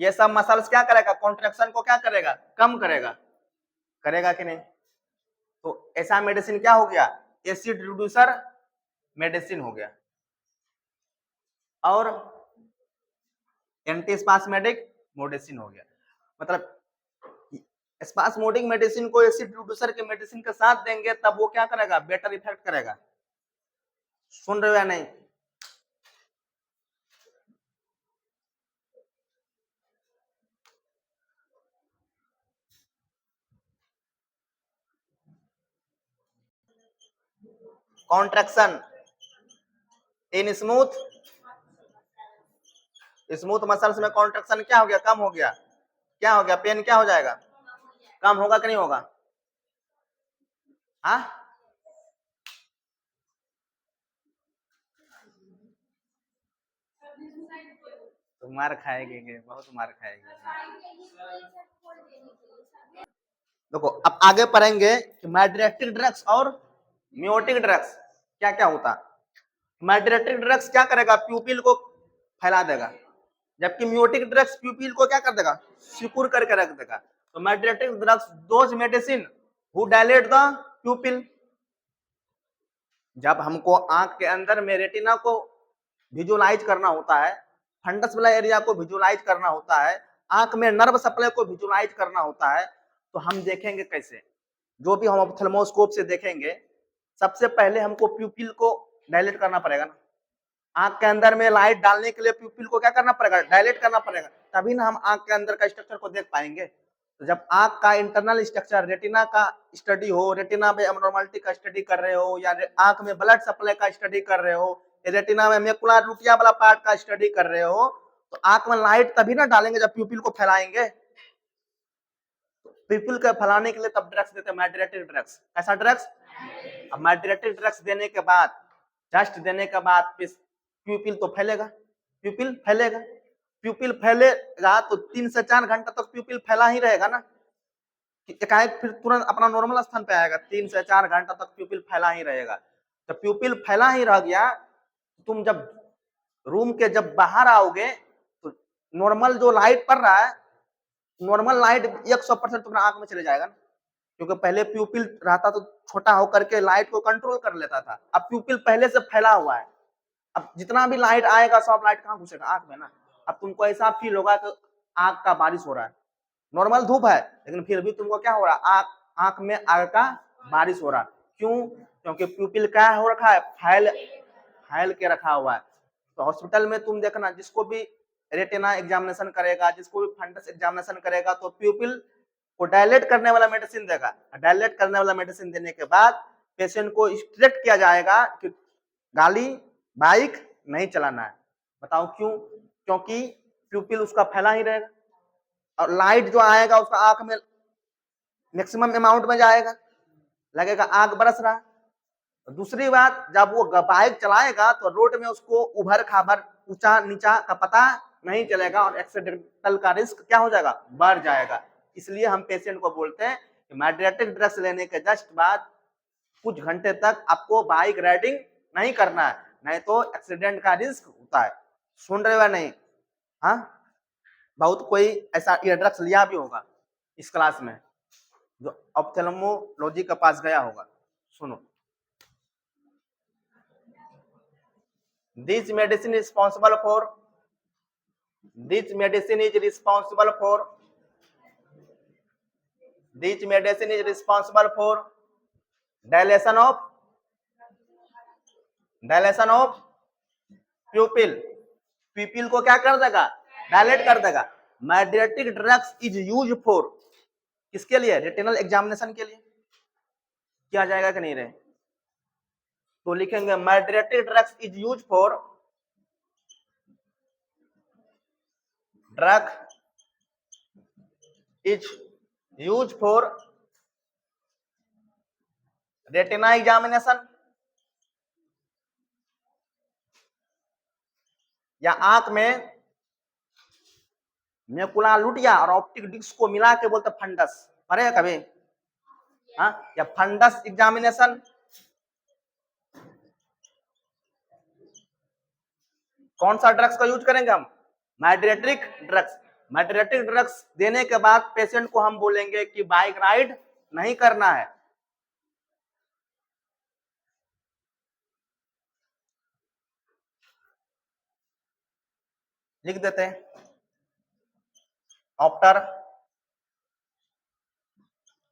ये सब मसल्स क्या करेगा, कॉन्ट्रैक्शन को क्या करेगा, कम करेगा। करेगा कि नहीं? तो ऐसा मेडिसिन क्या हो गया, एसिड रिड्यूसर मेडिसिन हो गया। और एंटी स्पास्मेटिक मेडिसिन हो गया। मतलब स्पास्मोडिक मेडिसिन को एसिड रिड्यूसर के मेडिसिन के साथ देंगे तब वो क्या करेगा, बेटर इफेक्ट करेगा। सुन रहे हो या नहीं? कॉन्ट्रैक्शन इन स्मूथ मसल्स में कॉन्ट्रैक्शन क्या हो गया, कम हो गया। क्या हो गया, पेन क्या हो जाएगा, कम होगा कि नहीं होगा? हाँ, तो मार खाएंगे, बहुत मार खाएंगे। देखो अब आगे पढ़ेंगे कि माइड्रेटिक ड्रग्स और मियोटिक ड्रग्स क्या क्या होता है। माइड्रेटिक ड्रग्स क्या करेगा, प्यूपिल को फैला देगा, जबकि मियोटिक ड्रग्स प्यूपिल को क्या कर देगा, सिक्योर करके रख देगा। तो mydriatic drugs those medicine who dilate the प्यूपिल। जब हमको आंख के अंदर में रेटिना को विजुअलाइज करना होता है, फंडस वाला एरिया को विजुअलाइज करना होता है, आंख में नर्व सप्लाई को विजुअलाइज करना होता है, तो हम देखेंगे कैसे, जो भी हम ऑप्थेल्मोस्कोप से देखेंगे, सबसे पहले हमको प्यूपिल को डायलेट करना पड़ेगा ना। आंख के अंदर में लाइट डालने के लिए प्यूपिल को क्या करना पड़ेगा, डायलेट करना पड़ेगा, तभी ना हम आंख के अंदर का स्ट्रक्चर को देख पाएंगे। तो जब आंख का इंटरनल स्ट्रक्चर, रेटिना का स्टडी हो, रेटिना में एब्नॉर्मलिटी का स्टडी कर रहे हो, या आंख में ब्लड सप्लाई का स्टडी कर रहे हो, रेटिना में मैकुलर लुटिया वाला पार्ट का स्टडी कर रहे हो, तो आंख में लाइट तभी ना डालेंगे जब प्यूपिल को फैलाएंगे। प्यूपिल को फैलाने के लिए तब ड्रग्स देते हैं, माइड्रेटिक ड्रग्स। ऐसा ड्रग्स, अब माइड्रेटिक ड्रग्स देने के बाद, जस्ट देने के बाद प्यूपिल तो फैलेगा, प्यूपिल फैलेगा, प्यूपिल फैलेगा तो 3 से 4 घंटा तक प्यूपिल फैला ही रहेगा ना, एकाएक फिर तुरंत अपना नॉर्मल स्थान पे आएगा। 3 से 4 घंटा तक प्यूपिल फैला ही रहेगा। तो प्यूपिल फैला ही रह गया, तुम जब रूम के जब बाहर आओगे तो नॉर्मल जो लाइट पड़ रहा है, नॉर्मल लाइट 100% तुम्हारा आंख में चले जाएगा ना, क्योंकि पहले प्यूपिल रहता तो छोटा होकर के लाइट को कंट्रोल कर लेता था, अब प्यूपिल पहले से फैला हुआ है, अब जितना भी लाइट आएगा सब लाइट कहाँ घुसेगा, आंख में ना। अब तुमको ऐसा फील होगा कि आंख का बारिश हो रहा है, नॉर्मल धूप है लेकिन फिर भी तुमको क्या हो रहा है, आंख में आग का बारिश हो रहा है। क्यों? क्योंकि प्यूपिल क्या हो रखा है, फैल के रखा हुआ है। तो हॉस्पिटल में तुम देखना, जिसको भी रेटिना एग्जामिनेशन करेगा, जिसको भी फंडस एग्जामिनेशन करेगा, तो प्यूपिल को डायलेट करने वाला मेडिसिन देगा। डायलेट करने वाला मेडिसिन देने के बाद पेशेंट को स्ट्रिक्ट किया जाएगा कि गाड़ी बाइक नहीं चलाना है। बताओ क्यों? क्योंकि प्यूपिल उसका फैला ही रहेगा और लाइट जो आएगा उसका आंख में मैक्सिमम अमाउंट में जाएगा, लगेगा आंख बरस रहा। दूसरी बात, जब वो बाइक चलाएगा तो रोड में उसको उभर खाबर ऊंचा नीचा का पता नहीं चलेगा और एक्सीडेंटल का रिस्क क्या हो जाएगा, बढ़ जाएगा। इसलिए हम पेशेंट को बोलते हैं कि माइड्रेटिक ड्रग्स लेने के जस्ट बाद कुछ घंटे तक आपको बाइक राइडिंग नहीं करना है, नहीं तो एक्सीडेंट का रिस्क होता है। सुन रहे हो नहीं? हाँ, बहुत कोई ऐसा ये ड्रग्स लिया भी होगा इस क्लास में, जो ऑप्थेल्मोलॉजी के पास गया होगा। सुनो, this medicine is responsible for, this medicine is responsible for, this medicine is responsible for dilation of प्यूपिल। प्यूपिल को क्या कर देगा, डायलेट कर देगा। Mydriatic drugs is use for, किसके लिए, रेटिनल एग्जामिनेशन के लिए। किया जाएगा कि नहीं रहे? तो लिखेंगे mydriatic drugs is use for, drug is use for retina examination, या आंख में मेकुला लुटिया और ऑप्टिक डिस्क को मिला के बोलते फंडस, पढ़े कभी? हाँ, या फंडस एग्जामिनेशन कौन सा ड्रग्स का यूज करेंगे हम? Mydriatic drugs. माइड्रेटिक ड्रग्स देने के बाद पेशेंट को हम बोलेंगे कि बाइक राइड नहीं करना है। लिख देते हैं आफ्टर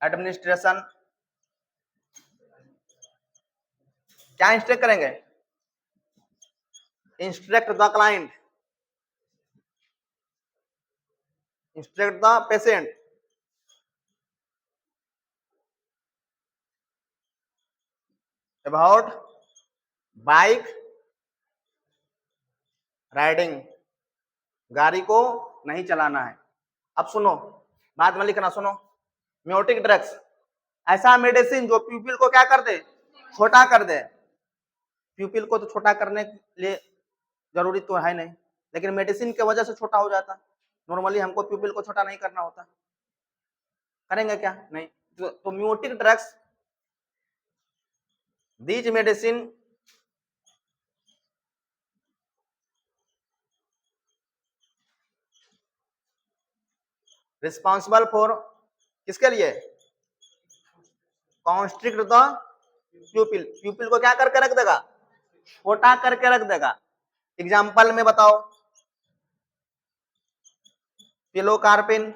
एडमिनिस्ट्रेशन। क्या इंस्ट्रक्ट करेंगे? Instruct the client, instruct the patient about bike riding, गाड़ी को नहीं चलाना है। अब सुनो, बाद में लिखना, सुनो। म्यूटिक ड्रग्स ऐसा मेडिसिन जो प्यूपिल को क्या कर दे? छोटा कर दे। प्यूपिल को तो छोटा करने के लिए जरूरी तो है नहीं, लेकिन मेडिसिन के वजह से छोटा हो जाता। नॉर्मली हमको प्यूपिल को छोटा नहीं करना होता, करेंगे क्या? नहीं। तो meiotic drugs, these medicine responsible for, किसके लिए? कॉन्स्ट्रिक्ट द प्यूपिल, प्यूपिल को क्या करके रख देगा? छोटा करके रख देगा। एग्जाम्पल में बताओ, पिलोकार्पिन,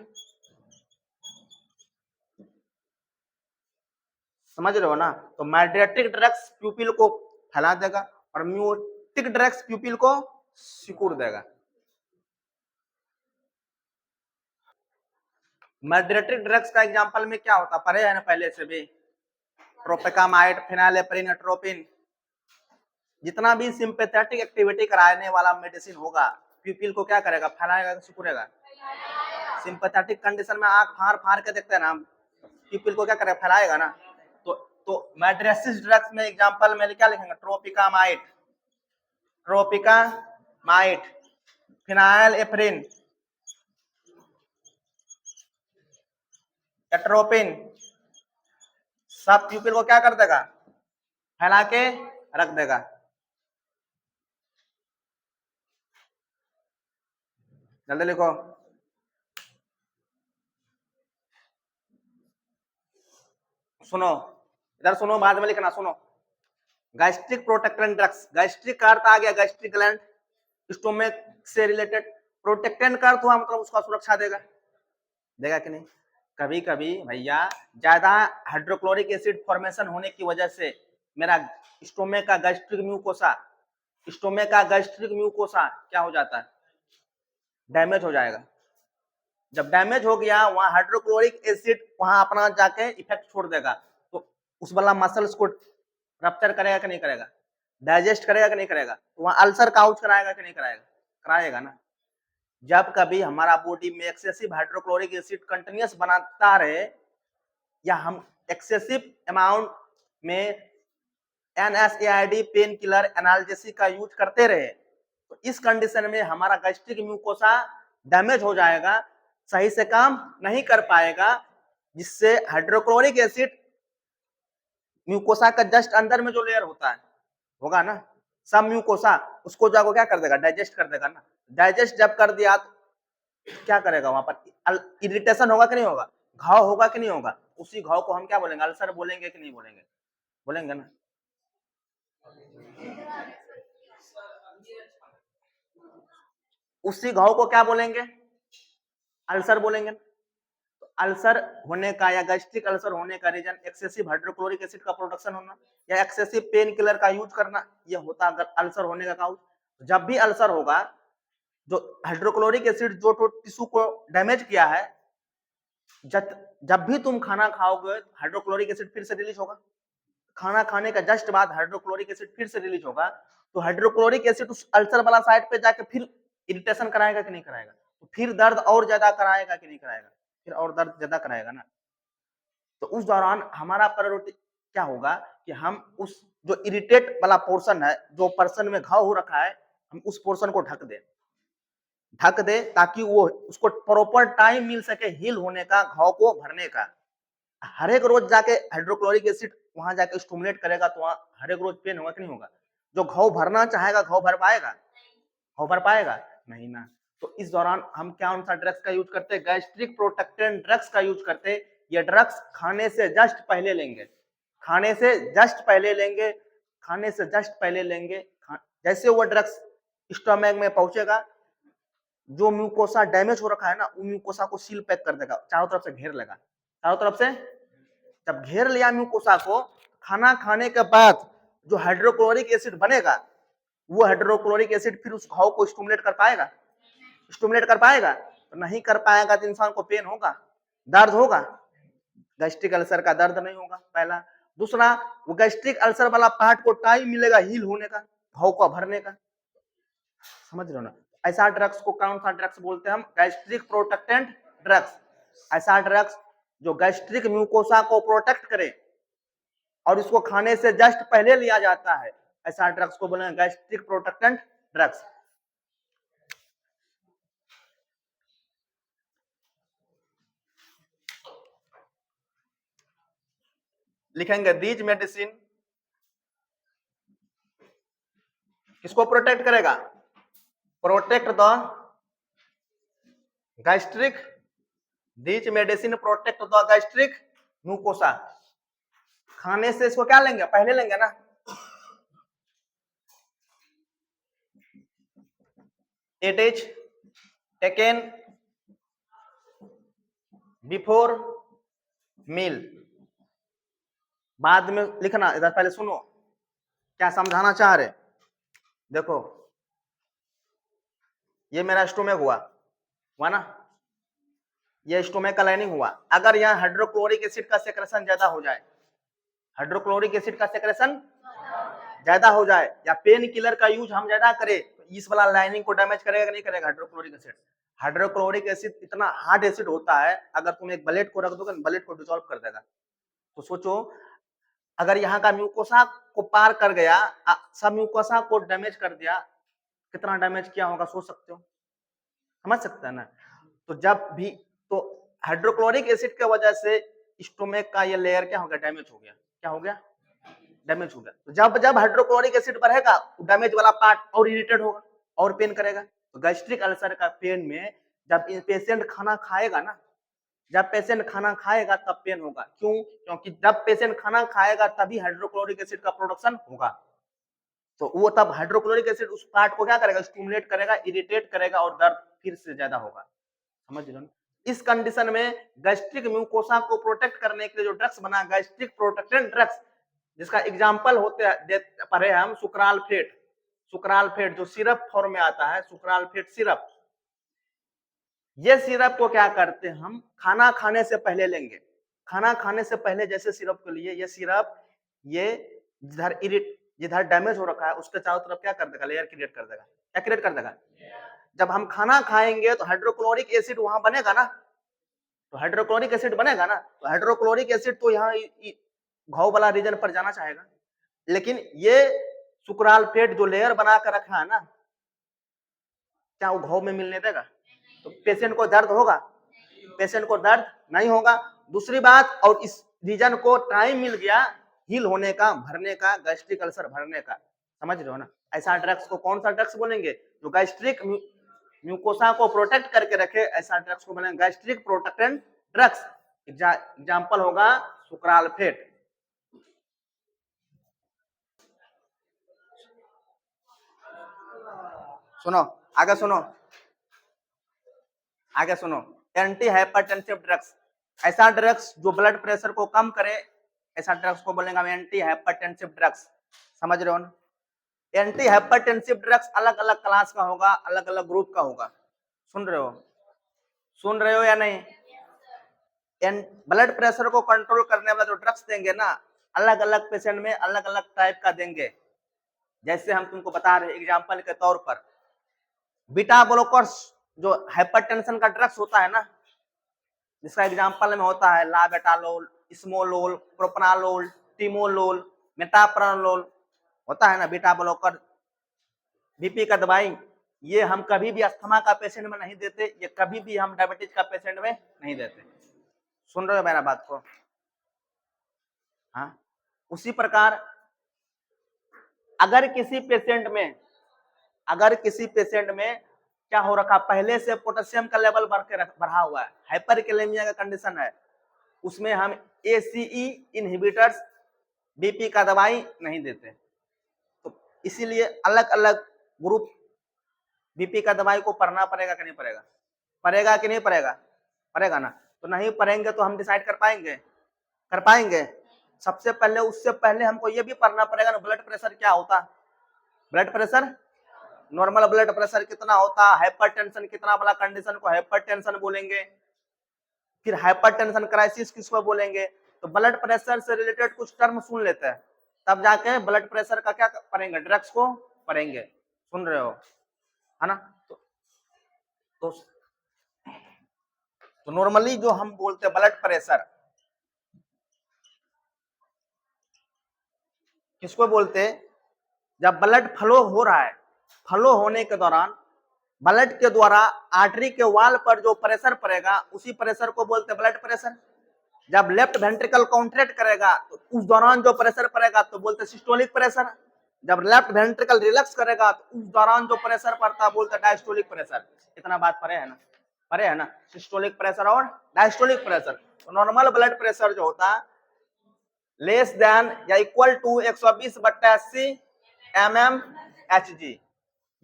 समझ रहे हो ना? तो माइड्रेटिक ड्रग्स प्यूपिल को फैला देगा और म्यूटिक ड्रग्स प्यूपिल को सिकुड़ देगा। माइड्रेटिक ड्रग्स का एग्जांपल में क्या होता, पढ़े है ना पहले से भी? ट्रोपिकामाइड, फिनाइलेप्रिन, एट्रोपिन, जितना भी सिंपैथेटिक एक्टिविटी कराने वाला मेडिसिन होगा, प्यूपिल को क्या करेगा? फैलाएगा, सिकुड़ेगा। सिंपैथेटिक कंडीशन में आंख फाड़ फाड़ के देखते हैं ना, प्यूपिल को क्या करेगा? फैलाएगा ना। तो माइड्रेटिक ड्रग्स में एग्जांपल में क्या लिखेंगे? ट्रोपिकामाइड, ट्रोपिकामाइड, फिनाइलेप्रिन, एट्रोपिन, सब प्यूपिल को क्या कर देगा? फैला के रख देगा। जल्दी लिखो। सुनो, इधर सुनो, बाद में लिखना, सुनो। गैस्ट्रिक प्रोटेक्टेंट ड्रग्स, गैस्ट्रिक का अर्थ आ गया गैस्ट्रिक ग्लैंड, स्टोमक से रिलेटेड। प्रोटेक्टेंट का अर्थ हुआ मतलब उसका सुरक्षा देगा, देगा कि नहीं? कभी कभी भैया ज्यादा हाइड्रोक्लोरिक एसिड फॉर्मेशन होने की वजह से मेरा स्टोमक का गैस्ट्रिक म्यूकोसा, स्टोमक का गैस्ट्रिक म्यूकोसा क्या हो जाता है? डैमेज हो जाएगा। जब डैमेज हो गया, वहां हाइड्रोक्लोरिक एसिड वहां अपना जाके इफेक्ट छोड़ देगा, तो उस वाला मसल्स को रप्चर करेगा कि नहीं करेगा? डाइजेस्ट करेगा कि नहीं करेगा? तो वहां अल्सर काउच कराएगा कि नहीं कराएगा? कराएगा ना। जब कभी हमारा बॉडी में एक्सेसिव हाइड्रोक्लोरिक एसिड कंटिन्यूस बनाता रहे, या हम एक्सेसिव अमाउंट में NSAID पेन किलर एनाल्जेसिक का यूज करते रहे, तो इस कंडीशन में हमारा गैस्ट्रिक म्यूकोसा डैमेज हो जाएगा, सही से काम नहीं कर पाएगा, जिससे हाइड्रोक्लोरिक एसिड म्यूकोसा का जस्ट अंदर में जो लेयर होता है होगा ना, सब म्यूकोसा उसको जाको क्या कर देगा? डाइजेस्ट कर देगा ना। डाइजेस्ट जब कर दिया तो क्या करेगा? वहां पर इरिटेशन होगा कि नहीं होगा? घाव होगा कि नहीं होगा? उसी घाव को हम क्या बोलेंगे? अल्सर बोलेंगे कि नहीं बोलेंगे? बोलेंगे ना। उसी घाव को क्या बोलेंगे? अल्सर बोलेंगे। तो अल्सर होने का या गैस्ट्रिक अल्सर होने का रीजन एक्सेसिव हाइड्रोक्लोरिक एसिड का प्रोडक्शन होना या एक्सेसिव पेन किलर का यूज करना, ये होता अगर अल्सर होने का काउज। जब भी अल्सर होगा, जो हाइड्रोक्लोरिक एसिड जो टिश्यू को डैमेज किया है, जब भी तुम खाना खाओगे हाइड्रोक्लोरिक एसिड फिर से रिलीज होगा। खाना खाने का जस्ट बाद हाइड्रोक्लोरिक एसिड फिर से रिलीज होगा, तो हाइड्रोक्लोरिक एसिड उस अल्सर वाला साइड पे जाके फिर इरिटेशन कराएगा कि नहीं कराएगा? तो फिर दर्द और ज्यादा कराएगा कि नहीं कराएगा? फिर और दर्द ज्यादा कराएगा ना। तो उस दौरान हमारा प्रायोरिटी क्या होगा कि हम उस जो इरिटेट वाला पोर्शन है, जो पर्सन में घाव हो रखा है, हम उस पोर्शन को ढक दे ताकि वो उसको प्रॉपर टाइम मिल सके हील होने का, घाव को भरने का। हर एक रोज जाके हाइड्रोक्लोरिक एसिड वहां जाके स्टिमुलेट करेगा तो वहां हर एक रोज पेन होगा कि नहीं होगा? जो घाव भरना चाहेगा घाव भर पाएगा? घाव भर पाएगा नहीं ना। तो इस दौरान हम कौन सा ड्रग्स का यूज करते हैं? गैस्ट्रिक प्रोटेक्टेंट ड्रग्स का यूज करते हैं। ये ड्रग्स खाने से जस्ट पहले लेंगे, खाने से जस्ट पहले लेंगे, खाने से जस्ट पहले लेंगे। जैसे वो ड्रग्स स्टोमक में पहुंचेगा, जो म्यूकोसा डैमेज हो रखा है ना, उन म्यूकोसा को सील पैक कर देगा, चारों तरफ से घेर लेगा। चारों तरफ से जब घेर लिया म्यूकोसा को, खाना खाने के बाद जो हाइड्रोक्लोरिक एसिड बनेगा, वो हाइड्रोक्लोरिक एसिड फिर उस घाव को स्टिमुलेट कर पाएगा? स्टिमुलेट कर पाएगा? तो नहीं कर पाएगा तो इंसान को पेन होगा, दर्द होगा। गैस्ट्रिक अल्सर का दर्द नहीं होगा, पहला। दूसरा, वो गैस्ट्रिक अल्सर वाला पार्ट को टाइम मिलेगा हील होने का, घाव को भरने का। समझ रहे हो ना? ऐसा ड्रग्स को कौन सा ड्रग्स बोलते हैं हम? Gastric protectant drugs. ऐसा ड्रग्स जो गैस्ट्रिक म्यूकोसा को प्रोटेक्ट करे और इसको खाने से जस्ट पहले लिया जाता है, ऐसा ड्रग्स को बोलेंगे गैस्ट्रिक प्रोटेक्टेंट ड्रग्स। लिखेंगे दीज मेडिसिन किसको प्रोटेक्ट करेगा? Protect the gastric, these medicine protect the gastric mucosa. खाने से इसको क्या लेंगे? पहले लेंगे ना। It is taken before meal. बाद में लिखना, इधर पहले सुनो क्या समझाना चाह रहे। देखो, ये मेरा स्टोमक हुआ ना, ये स्टोमक का लाइनिंग हुआ। अगर यहाँ हाइड्रोक्लोरिक एसिड का सेक्रेशन ज्यादा हो जाए, हाइड्रोक्लोरिक एसिड का सेक्रेशन ज्यादा हो जाए, या पेन किलर का यूज हम ज्यादा करें, तो इस वाला लाइनिंग को डैमेज करेगा नहीं करेगा? Hydrochloric acid. हाइड्रोक्लोरिक एसिड इतना हार्ड एसिड होता है, अगर तुम एक ब्लेड को रख दोगे, ब्लेड को डिसॉल्व कर देगा। तो सोचो, अगर यहाँ का म्यूकोसा को पार कर गया, सब म्यूकोसा को डैमेज कर दिया, कितना डैमेज किया होगा सोच सकते हो? समझ सकते हैं ना? तो जब भी तो हाइड्रोक्लोरिक एसिड की वजह से स्टोमक का ये लेयर क्या हो गया? डैमेज हो गया। क्या हो गया? डैमेज हो गया। तो जब जब हाइड्रोक्लोरिक एसिड बढ़ेगा, डैमेज वाला पार्ट और इरिटेट होगा और पेन करेगा। तो गैस्ट्रिक अल्सर का पेन में जब पेशेंट खाना खाएगा ना, जब पेशेंट खाना खाएगा तब पेन होगा। क्यों? क्योंकि जब पेशेंट खाना खाएगा तभी हाइड्रोक्लोरिक एसिड का प्रोडक्शन होगा। तो वो तब हाइड्रोक्लोरिक एसिड उस पार्ट को क्या करेगा? स्टिमुलेट करेगा, इरिटेट करेगा और दर्द फिर से ज्यादा होगा। समझ रहे हो? इस कंडीशन में गैस्ट्रिक म्यूकोसा को प्रोटेक्ट करने के लिए जो ड्रग्स बना, गैस्ट्रिक प्रोटेक्टेंट ड्रग्स, जिसका एग्जांपल होते हैं पढ़े हम सुक्रालफेट। सुक्रालफेट जो सिरप फॉर्म में आता है, सुक्रालफेट सिरप। ये सिरप को क्या करते हैं हम? खाना खाने से पहले लेंगे। खाना खाने से पहले जैसे सिरप के लिए ये सिरप, ये जिधर डैमेज हो रखा है उसके चारों तरफ क्या कर देगा? लेयर क्रिएट कर देगा। क्या क्रिएट कर देगा? जब हम खाना खाएंगे तो हाइड्रोक्लोरिक एसिड वहां बनेगा ना, तो हाइड्रोक्लोरिक एसिड बनेगा ना, तो हाइड्रोक्लोरिक एसिड तो यहाँ घाव वाला रीजन पर जाना चाहेगा। लेकिन ये सुक्रालफेट जो लेयर बना कर रखा है ना, क्या वो घाव में मिलने देगा? तो पेशेंट को दर्द होगा? पेशेंट को दर्द नहीं होगा। दूसरी बात, और इस रीजन को टाइम मिल गया हील होने का, भरने का, गैस्ट्रिक अल्सर भरने का। समझ रहे हो ना? ऐसा ड्रग्स को कौन सा ड्रग्स बोलेंगे? जो गैस्ट्रिक म्यूकोसा को प्रोटेक्ट करके रखे, ऐसा ड्रग्स को बोलेंगे गैस्ट्रिक प्रोटेक्टेंट ड्रग्स। एग्जाम्पल होगा सुक्रालफेट। सुनो आगे, सुनो आगे सुनो। एंटी हाइपरटेंसिव ड्रग्स, ऐसा ड्रग्स जो ब्लड प्रेशर को कम करे, ऐसा ड्रग्स को बोलेंगे हम एंटी हाइपरटेंसिव ड्रग्स। समझ रहे हो ना? एंटी हाइपरटेंसिव ड्रग्स अलग अलग क्लास का होगा, अलग अलग ग्रुप का होगा। सुन रहे हो? सुन रहे हो या नहीं? ब्लड प्रेशर को कंट्रोल करने वाला जो ड्रग्स देंगे ना, अलग अलग पेशेंट में अलग अलग टाइप का देंगे। जैसे हम तुमको बता रहे एग्जांपल के तौर पर, बीटा ब्लॉकर्स जो हाइपरटेंशन का ड्रग्स होता है ना, जिसका एग्जांपल में होता है लाबेटालोल, स्मोलोल, प्रोपनालोल, टिमोलोल, मेटाप्रानोलोल, होता है ना बीटा ब्लॉकर। बीपी का दवाई ये हम कभी भी अस्थमा का पेशेंट में नहीं देते, ये कभी भी हम डायबिटीज का पेशेंट में नहीं देते। सुन रहे हो मेरा बात को? हाँ, उसी प्रकार अगर किसी पेशेंट में क्या हो रखा, पहले से पोटेशियम का लेवल बढ़ा हुआ है, हाइपरकैलेमिया का कंडीशन है, उसमें हम ACE इनहिबिटर्स बीपी का दवाई नहीं देते। तो इसीलिए अलग अलग ग्रुप बीपी का दवाई को पढ़ना पड़ेगा कि नहीं पड़ेगा? पड़ेगा कि नहीं पड़ेगा? पड़ेगा ना। तो नहीं पढ़ेंगे तो हम डिसाइड कर पाएंगे? सबसे पहले उससे पहले हमको ये भी पढ़ना पड़ेगा ना, ब्लड प्रेशर क्या होता है। Blood pressure, normal blood pressure कितना होता है, हाइपरटेंशन कितना वाला कंडीशन को हाइपरटेंशन बोलेंगे, फिर हाइपरटेंशन क्राइसिस किसको बोलेंगे। तो ब्लड प्रेशर से रिलेटेड कुछ टर्म सुन लेते हैं, तब जाके ब्लड प्रेशर का क्या पढ़ेंगे, ड्रग्स को पढ़ेंगे। सुन रहे हो, है ना। तो नॉर्मली जो हम बोलते हैं ब्लड प्रेशर किसको बोलते हैं, जब ब्लड फ्लो हो रहा है, फ्लो होने के दौरान ब्लड के द्वारा आर्टरी के वॉल पर जो प्रेशर पड़ेगा उसी प्रेशर को बोलते हैं ब्लड प्रेशर। जब लेफ्ट वेंट्रिकल कॉन्ट्रैक्ट करेगा तो उस दौरान जो प्रेशर पड़ेगा तो बोलते हैं सिस्टोलिक प्रेशर। जब लेफ्ट वेंट्रिकल रिलैक्स करेगा तो उस दौरान जो प्रेशर पड़ता है बोलते हैं डायस्टोलिक प्रेशर। इतना बात पढ़े है ना, सिस्टोलिक प्रेशर और डायस्टोलिक प्रेशर। तो नॉर्मल ब्लड प्रेशर जो होता है लेस देन या इक्वल टू 120/80 mmHg,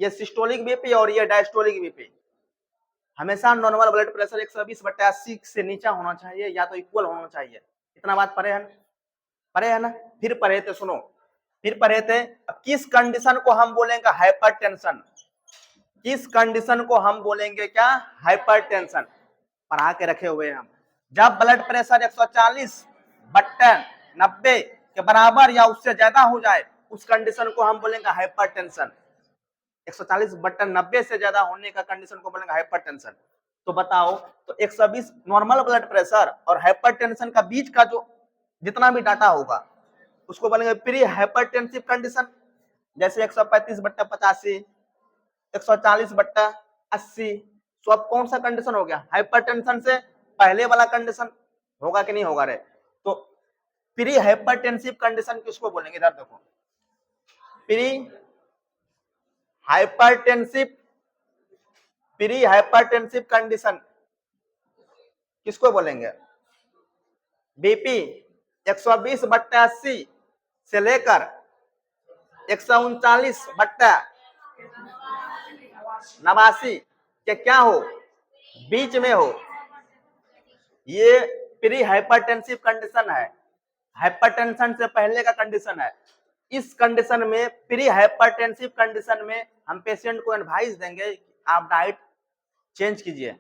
ये सिस्टोलिक बीपी और ये डायस्टोलिक बीपी। हमेशा नॉर्मल ब्लड प्रेशर 120/80 से नीचा होना चाहिए या तो इक्वल होना चाहिए। इतना बात पढ़े है ना। फिर पढ़े थे किस कंडीशन को हम बोलेंगे हाइपरटेंशन, किस कंडीशन को हम बोलेंगे क्या, हाइपरटेंशन। पढ़ा के रखे हुए हम। जब ब्लड प्रेशर 140/90 के बराबर या उससे ज्यादा हो जाए उस कंडीशन को हम बोलेंगे हाइपरटेंशन। 140/90 से ज्यादा होने का कंडीशन को बोलेंगे हाइपरटेंशन। तो बताओ, तो 120 नॉर्मल ब्लड प्रेशर और हाइपरटेंशन का बीच का जो जितना भी डाटा होगा उसको बोलेंगे प्री हाइपरटेंसिव कंडीशन। जैसे 135/85, 140/80, तो अब कौन सा कंडीशन हो गया, हाइपरटेंशन से पहले वाला कंडीशन होगा कि नहीं होगा रे। तो प्री हाइपरटेंसिव कंडीशन किसको बोलेंगे, इधर देखो, प्री हाइपरटेंसिव कंडीशन किसको बोलेंगे, बीपी 120/80 से लेकर 139/89 के क्या हो, बीच में हो, ये प्री हाइपरटेंसिव कंडीशन है, हाइपरटेंशन से पहले का कंडीशन है। इस कंडीशन में, प्री हाइपरटेंसिव कंडीशन में हम पेशेंट को एडवाइस देंगे कि आप डाइट चेंज कीजिए,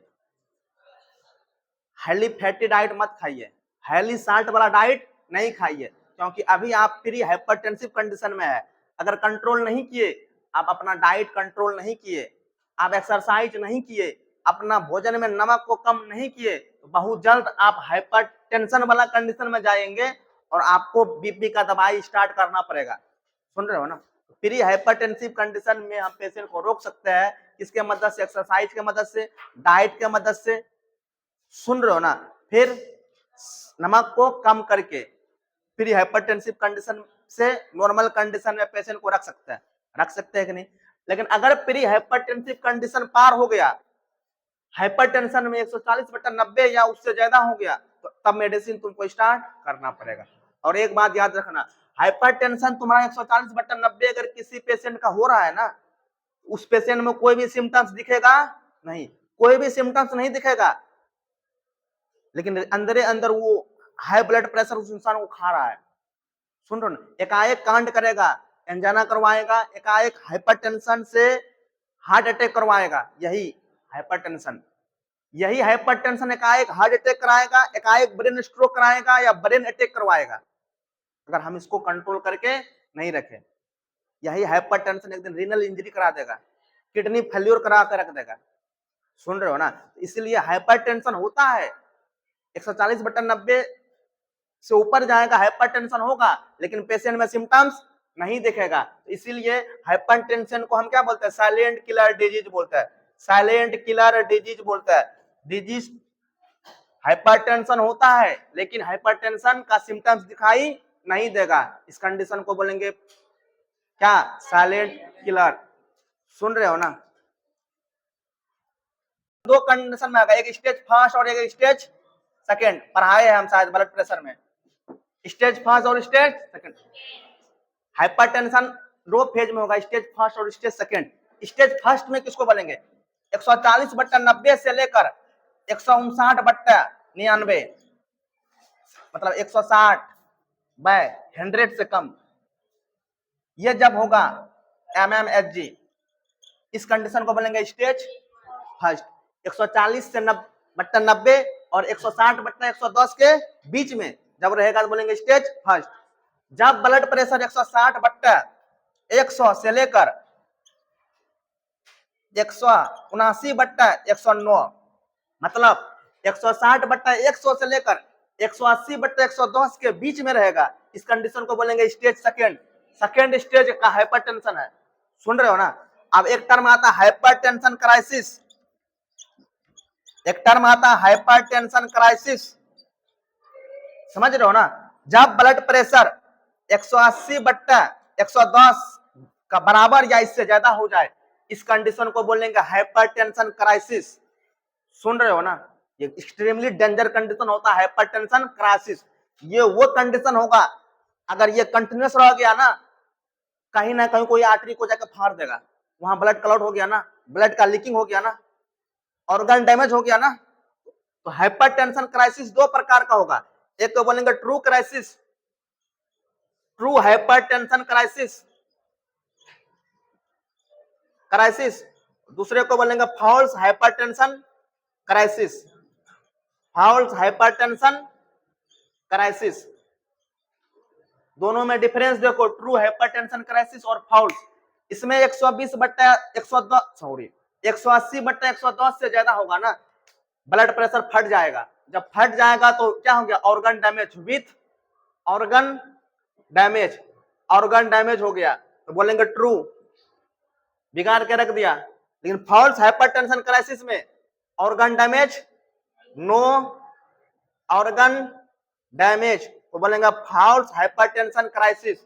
हाईली फैटी डाइट मत खाइए, हाईली साल्ट वाला डाइट नहीं खाइए, क्योंकि अभी आप प्री हाइपरटेंसिव कंडीशन में है। अगर कंट्रोल नहीं किए, आप अपना डाइट कंट्रोल नहीं किए, आप एक्सरसाइज नहीं किए, अपना भोजन में नमक को कम नहीं किए, तो बहुत जल्द आप हाइपरटेंशन वाला कंडीशन में जाएंगे और आपको बीपी का दवाई स्टार्ट करना पड़ेगा। सुन रहे हो ना। प्री हाइपरटेंसिव कंडीशन में हम पेशेंट को रोक सकते हैं किसके मदद से, एक्सरसाइज के मदद से, डाइट के मदद से। सुन रहे हो ना। फिर नमक को कम करके प्री हाइपरटेंसिव कंडीशन से नॉर्मल कंडीशन में पेशेंट को रख सकते हैं कि नहीं। लेकिन अगर प्री हाइपरटेंसिव कंडीशन पार हो गया, हाइपरटेंशन में 140/90 या उससे ज्यादा हो गया, तो तब मेडिसिन तुमको स्टार्ट करना पड़ेगा। और एक बात याद रखना, हाइपरटेंशन तुम्हारा 140/90 अगर किसी पेशेंट का हो रहा है ना, उस पेशेंट में कोई भी सिम्टम्स दिखेगा नहीं, कोई भी सिम्टम्स नहीं दिखेगा, लेकिन अंदर अंदर वो हाई ब्लड प्रेशर उस इंसान को खा रहा है। सुन रहे हो ना। एकाएक कांड करेगा, एंजाइना करवाएगा, एकाएक हाइपरटेंशन से हार्ट अटैक करवाएगा, यही हाइपरटेंशन एकाएक हार्ट अटैक कराएगा, एकाएक ब्रेन स्ट्रोक कराएगा या ब्रेन अटैक करवाएगा, अगर हम इसको कंट्रोल करके नहीं रखें। यही हाइपरटेंशन एक दिन रीनल इंजरी करा देगा, किडनी फेल्योर करा कर रख देगा। सुन रहे हो ना। इसलिए हाइपरटेंशन होता है, 140/90 से ऊपर जाएगा हाइपरटेंशन होगा, लेकिन पेशेंट में सिम्टम्स नहीं दिखेगा। इसीलिए हाइपरटेंशन को हम क्या बोलते हैं? साइलेंट किलर डिजीज बोलते हैं, साइलेंट किलर डिजीज बोलते हैं। डिजीज हाइपरटेंशन होता है लेकिन हाइपरटेंशन का सिम्टम्स दिखाई नहीं देगा, इस कंडीशन को बोलेंगे क्या? Silent killer. सुन रहे हो ना? दो कंडीशन में आएगा, एक स्टेज फर्स्ट और एक स्टेज सेकंड। पढ़ाए हैं हम शायद ब्लड प्रेशर में, स्टेज फर्स्ट और स्टेज सेकंड। हाइपरटेंशन दो फेज में होगा, स्टेज फर्स्ट और स्टेज सेकंड। स्टेज फर्स्ट में किसको बोलेंगे? 140/90 से लेकर 159/99, मतलब 160/100 से कम, ये जब होगा mmHg, इस कंडीशन को बोलेंगे स्टेज फर्स्ट। 140 से 90 और 160/110 के बीच में जब रहेगा तो बोलेंगे स्टेज फर्स्ट। जब ब्लड प्रेशर 160/100 से लेकर 179/109, मतलब 160/100 से लेकर 180/110 के बीच में रहेगा, इस कंडीशन को बोलेंगे स्टेज सेकंड। सेकंड स्टेज का हाइपरटेंशन है। सुन रहे हो ना? अब एक टर्म आता है हाइपरटेंशन क्राइसिस, एक टर्म आता है हाइपरटेंशन क्राइसिस, समझ रहे हो ना? जब ब्लड प्रेशर 180/110 का बराबर या इससे ज्यादा हो जाए, इस कंडीशन को बोलेंगे हाइपरटेंशन क्राइसिस। सुन रहे हो ना? ये एक्सट्रीमली डेंजर कंडीशन होता है हाइपरटेंशन क्राइसिस। ये वो कंडीशन होगा अगर ये कंटिन्यूस रह गया ना कहीं कोई आर्टरी को जाकर फाड़ देगा, वहां ब्लड क्लॉट हो गया ना, ब्लड का लीकिंग हो गया ना, ऑर्गन डैमेज हो गया ना। तो हाइपरटेंशन क्राइसिस दो प्रकार का होगा, एक को बोलेंगे true crisis, true hypertension crisis, दूसरे को बोलेंगे false hypertension crisis, false hypertension crisis. दोनों में डिफरेंस देखो, ट्रू हाइपरटेंशन क्राइसिस और फॉल्स। इसमें 180/110 से ज्यादा होगा ना, ब्लड प्रेशर फट जाएगा। जब फट जाएगा तो क्या हो गया? Organ damage with organ damage, organ damage हो गया तो बोलेंगे ट्रू, बिगाड़ के रख दिया। लेकिन फॉल्स हाइपरटेंशन क्राइसिस में organ damage, no organ damage, तो बोलेंगे फॉल्स हाइपरटेंशन क्राइसिस।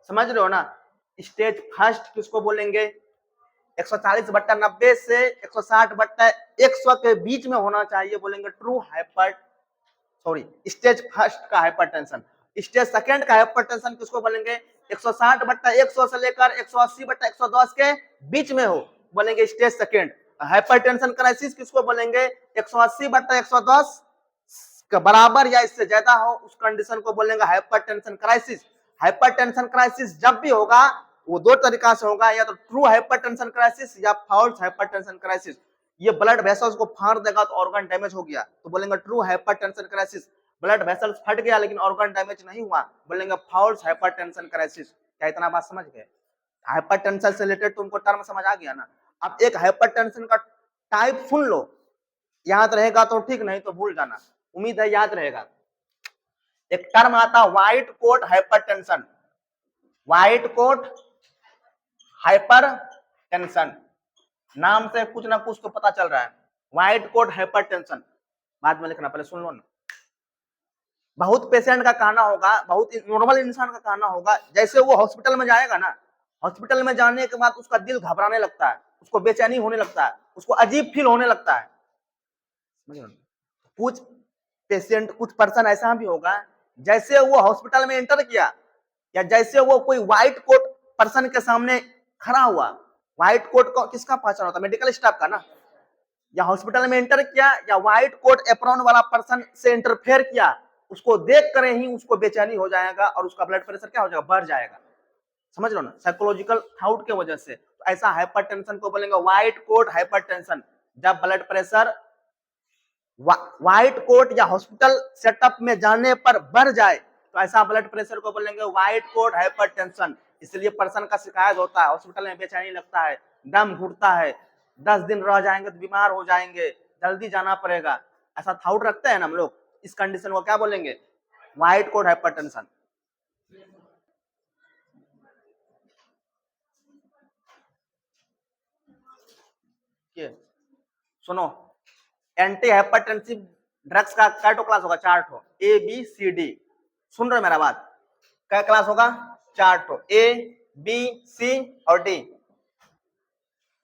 समझ रहे हो ना? स्टेज फर्स्ट किसको बोलेंगे? 140/90 से 160/100 के बीच में होना चाहिए, बोलेंगे ट्रू स्टेज फर्स्ट का हाइपरटेंशन। स्टेज सेकंड का हाइपरटेंशन किसको बोलेंगे? 160/100 से लेकर 180/110 के बीच में हो, बोलेंगे स्टेज सेकंड। हाइपरटेंशन क्राइसिस किसको बोलेंगे? 180/110 के बराबर या इससे ज्यादा हो, उस कंडीशन को बोलेंगे हाइपरटेंशन क्राइसिस। हाइपरटेंशन क्राइसिस जब भी होगा वो दो तरीका से होगा, या तो ट्रू हाइपरटेंशन क्राइसिस या फॉल्स हाइपरटेंशन क्राइसिस। ये ब्लड वेसल्स को फाड़ देगा तो ऑर्गन डैमेज हो गया तो बोलेंगे true hypertension crisis. Blood vessels फट गया लेकिन ऑर्गन डैमेज नहीं हुआ, बोलेंगे फॉल्स हाइपरटेंशन क्राइसिस। क्या इतना बात समझ गए? हाइपरटेंशन से रिलेटेड तुमको टर्म समझ आ गया ना? अब एक हाइपरटेंशन का टाइप सुन लो, याद रहेगा तो ठीक, नहीं तो भूल जाना। उम्मीद है याद रहेगा। एक टर्म आता है white coat hypertension, white coat hypertension, नाम से कुछ ना कुछ तो पता चल रहा है। व्हाइट कोट हाइपरटेंशन बाद में लिखना, पहले सुन लो ना। बहुत पेशेंट का कहना होगा, बहुत नॉर्मल इंसान का कहना होगा, जैसे वो हॉस्पिटल में जाएगा ना, हॉस्पिटल में जाने के बाद उसका दिल घबराने लगता है, उसको बेचैनी होने लगता है, उसको अजीब फील होने लगता है। कुछ पेशेंट, कुछ पर्सन ऐसा भी होगा, जैसे वो हॉस्पिटल में एंटर किया या जैसे वो कोई व्हाइट कोट पर्सन के सामने खड़ा हुआ, व्हाइट कोट को किसका पहचान होता है? मेडिकल स्टाफ का ना। या हॉस्पिटल में एंटर किया या व्हाइट कोट एप्रॉन वाला पर्सन से इंटरफेयर किया, उसको देख कर ही उसको बेचैनी हो जाएगा और उसका ब्लड प्रेशर क्या हो जाएगा? बढ़ जाएगा। समझ लो ना? साइकोलॉजिकल थाउट के वजह से। तो ऐसा हाइपरटेंशन को बोलेंगे व्हाइट कोट हाइपरटेंशन। जब ब्लड प्रेशर व्हाइट कोट या हॉस्पिटल सेटअप में जाने पर बढ़ जाए तो ऐसा ब्लड प्रेशर को बोलेंगे व्हाइट कोट हाइपरटेंशन। इसलिए पर्सन का शिकायत होता है, हॉस्पिटल में बेचैनी लगता है, दम घुटता है, 10 दिन रह जाएंगे तो बीमार हो जाएंगे, जल्दी जाना पड़ेगा, ऐसा थाउट रखते हैं ना हम लोग। इस कंडीशन को क्या बोलेंगे? White coat hypertension. के सुनो, एंटी हाइपरटेंसिव ड्रग्स का क्या क्लास होगा? 4 ठो, ए बी सी डी। सुन रहे मेरा बात? क्या क्लास होगा? 4 ठो, ए बी सी और डी।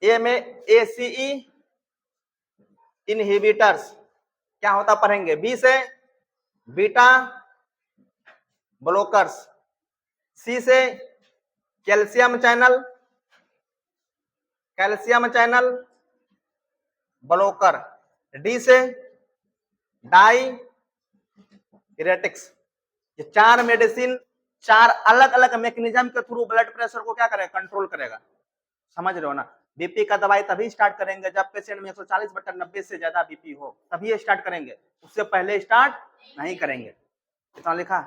ए में ए सी ई इनहिबिटर्स क्या होता पढ़ेंगे। बी से बीटा ब्लॉकर्स, सी से कैल्शियम चैनल ब्लॉकर, डी से डाई इरेटिक्स। ये 4 मेडिसिन 4 अलग अलग मैकेनिज्म के थ्रू ब्लड प्रेशर को क्या करेगा? कंट्रोल करेगा। समझ रहे हो ना? बीपी का दवाई तभी स्टार्ट करेंगे जब पेशेंट में 140/90 से ज्यादा बीपी हो, तभी स्टार्ट करेंगे, उससे पहले स्टार्ट नहीं करेंगे। इतना लिखा।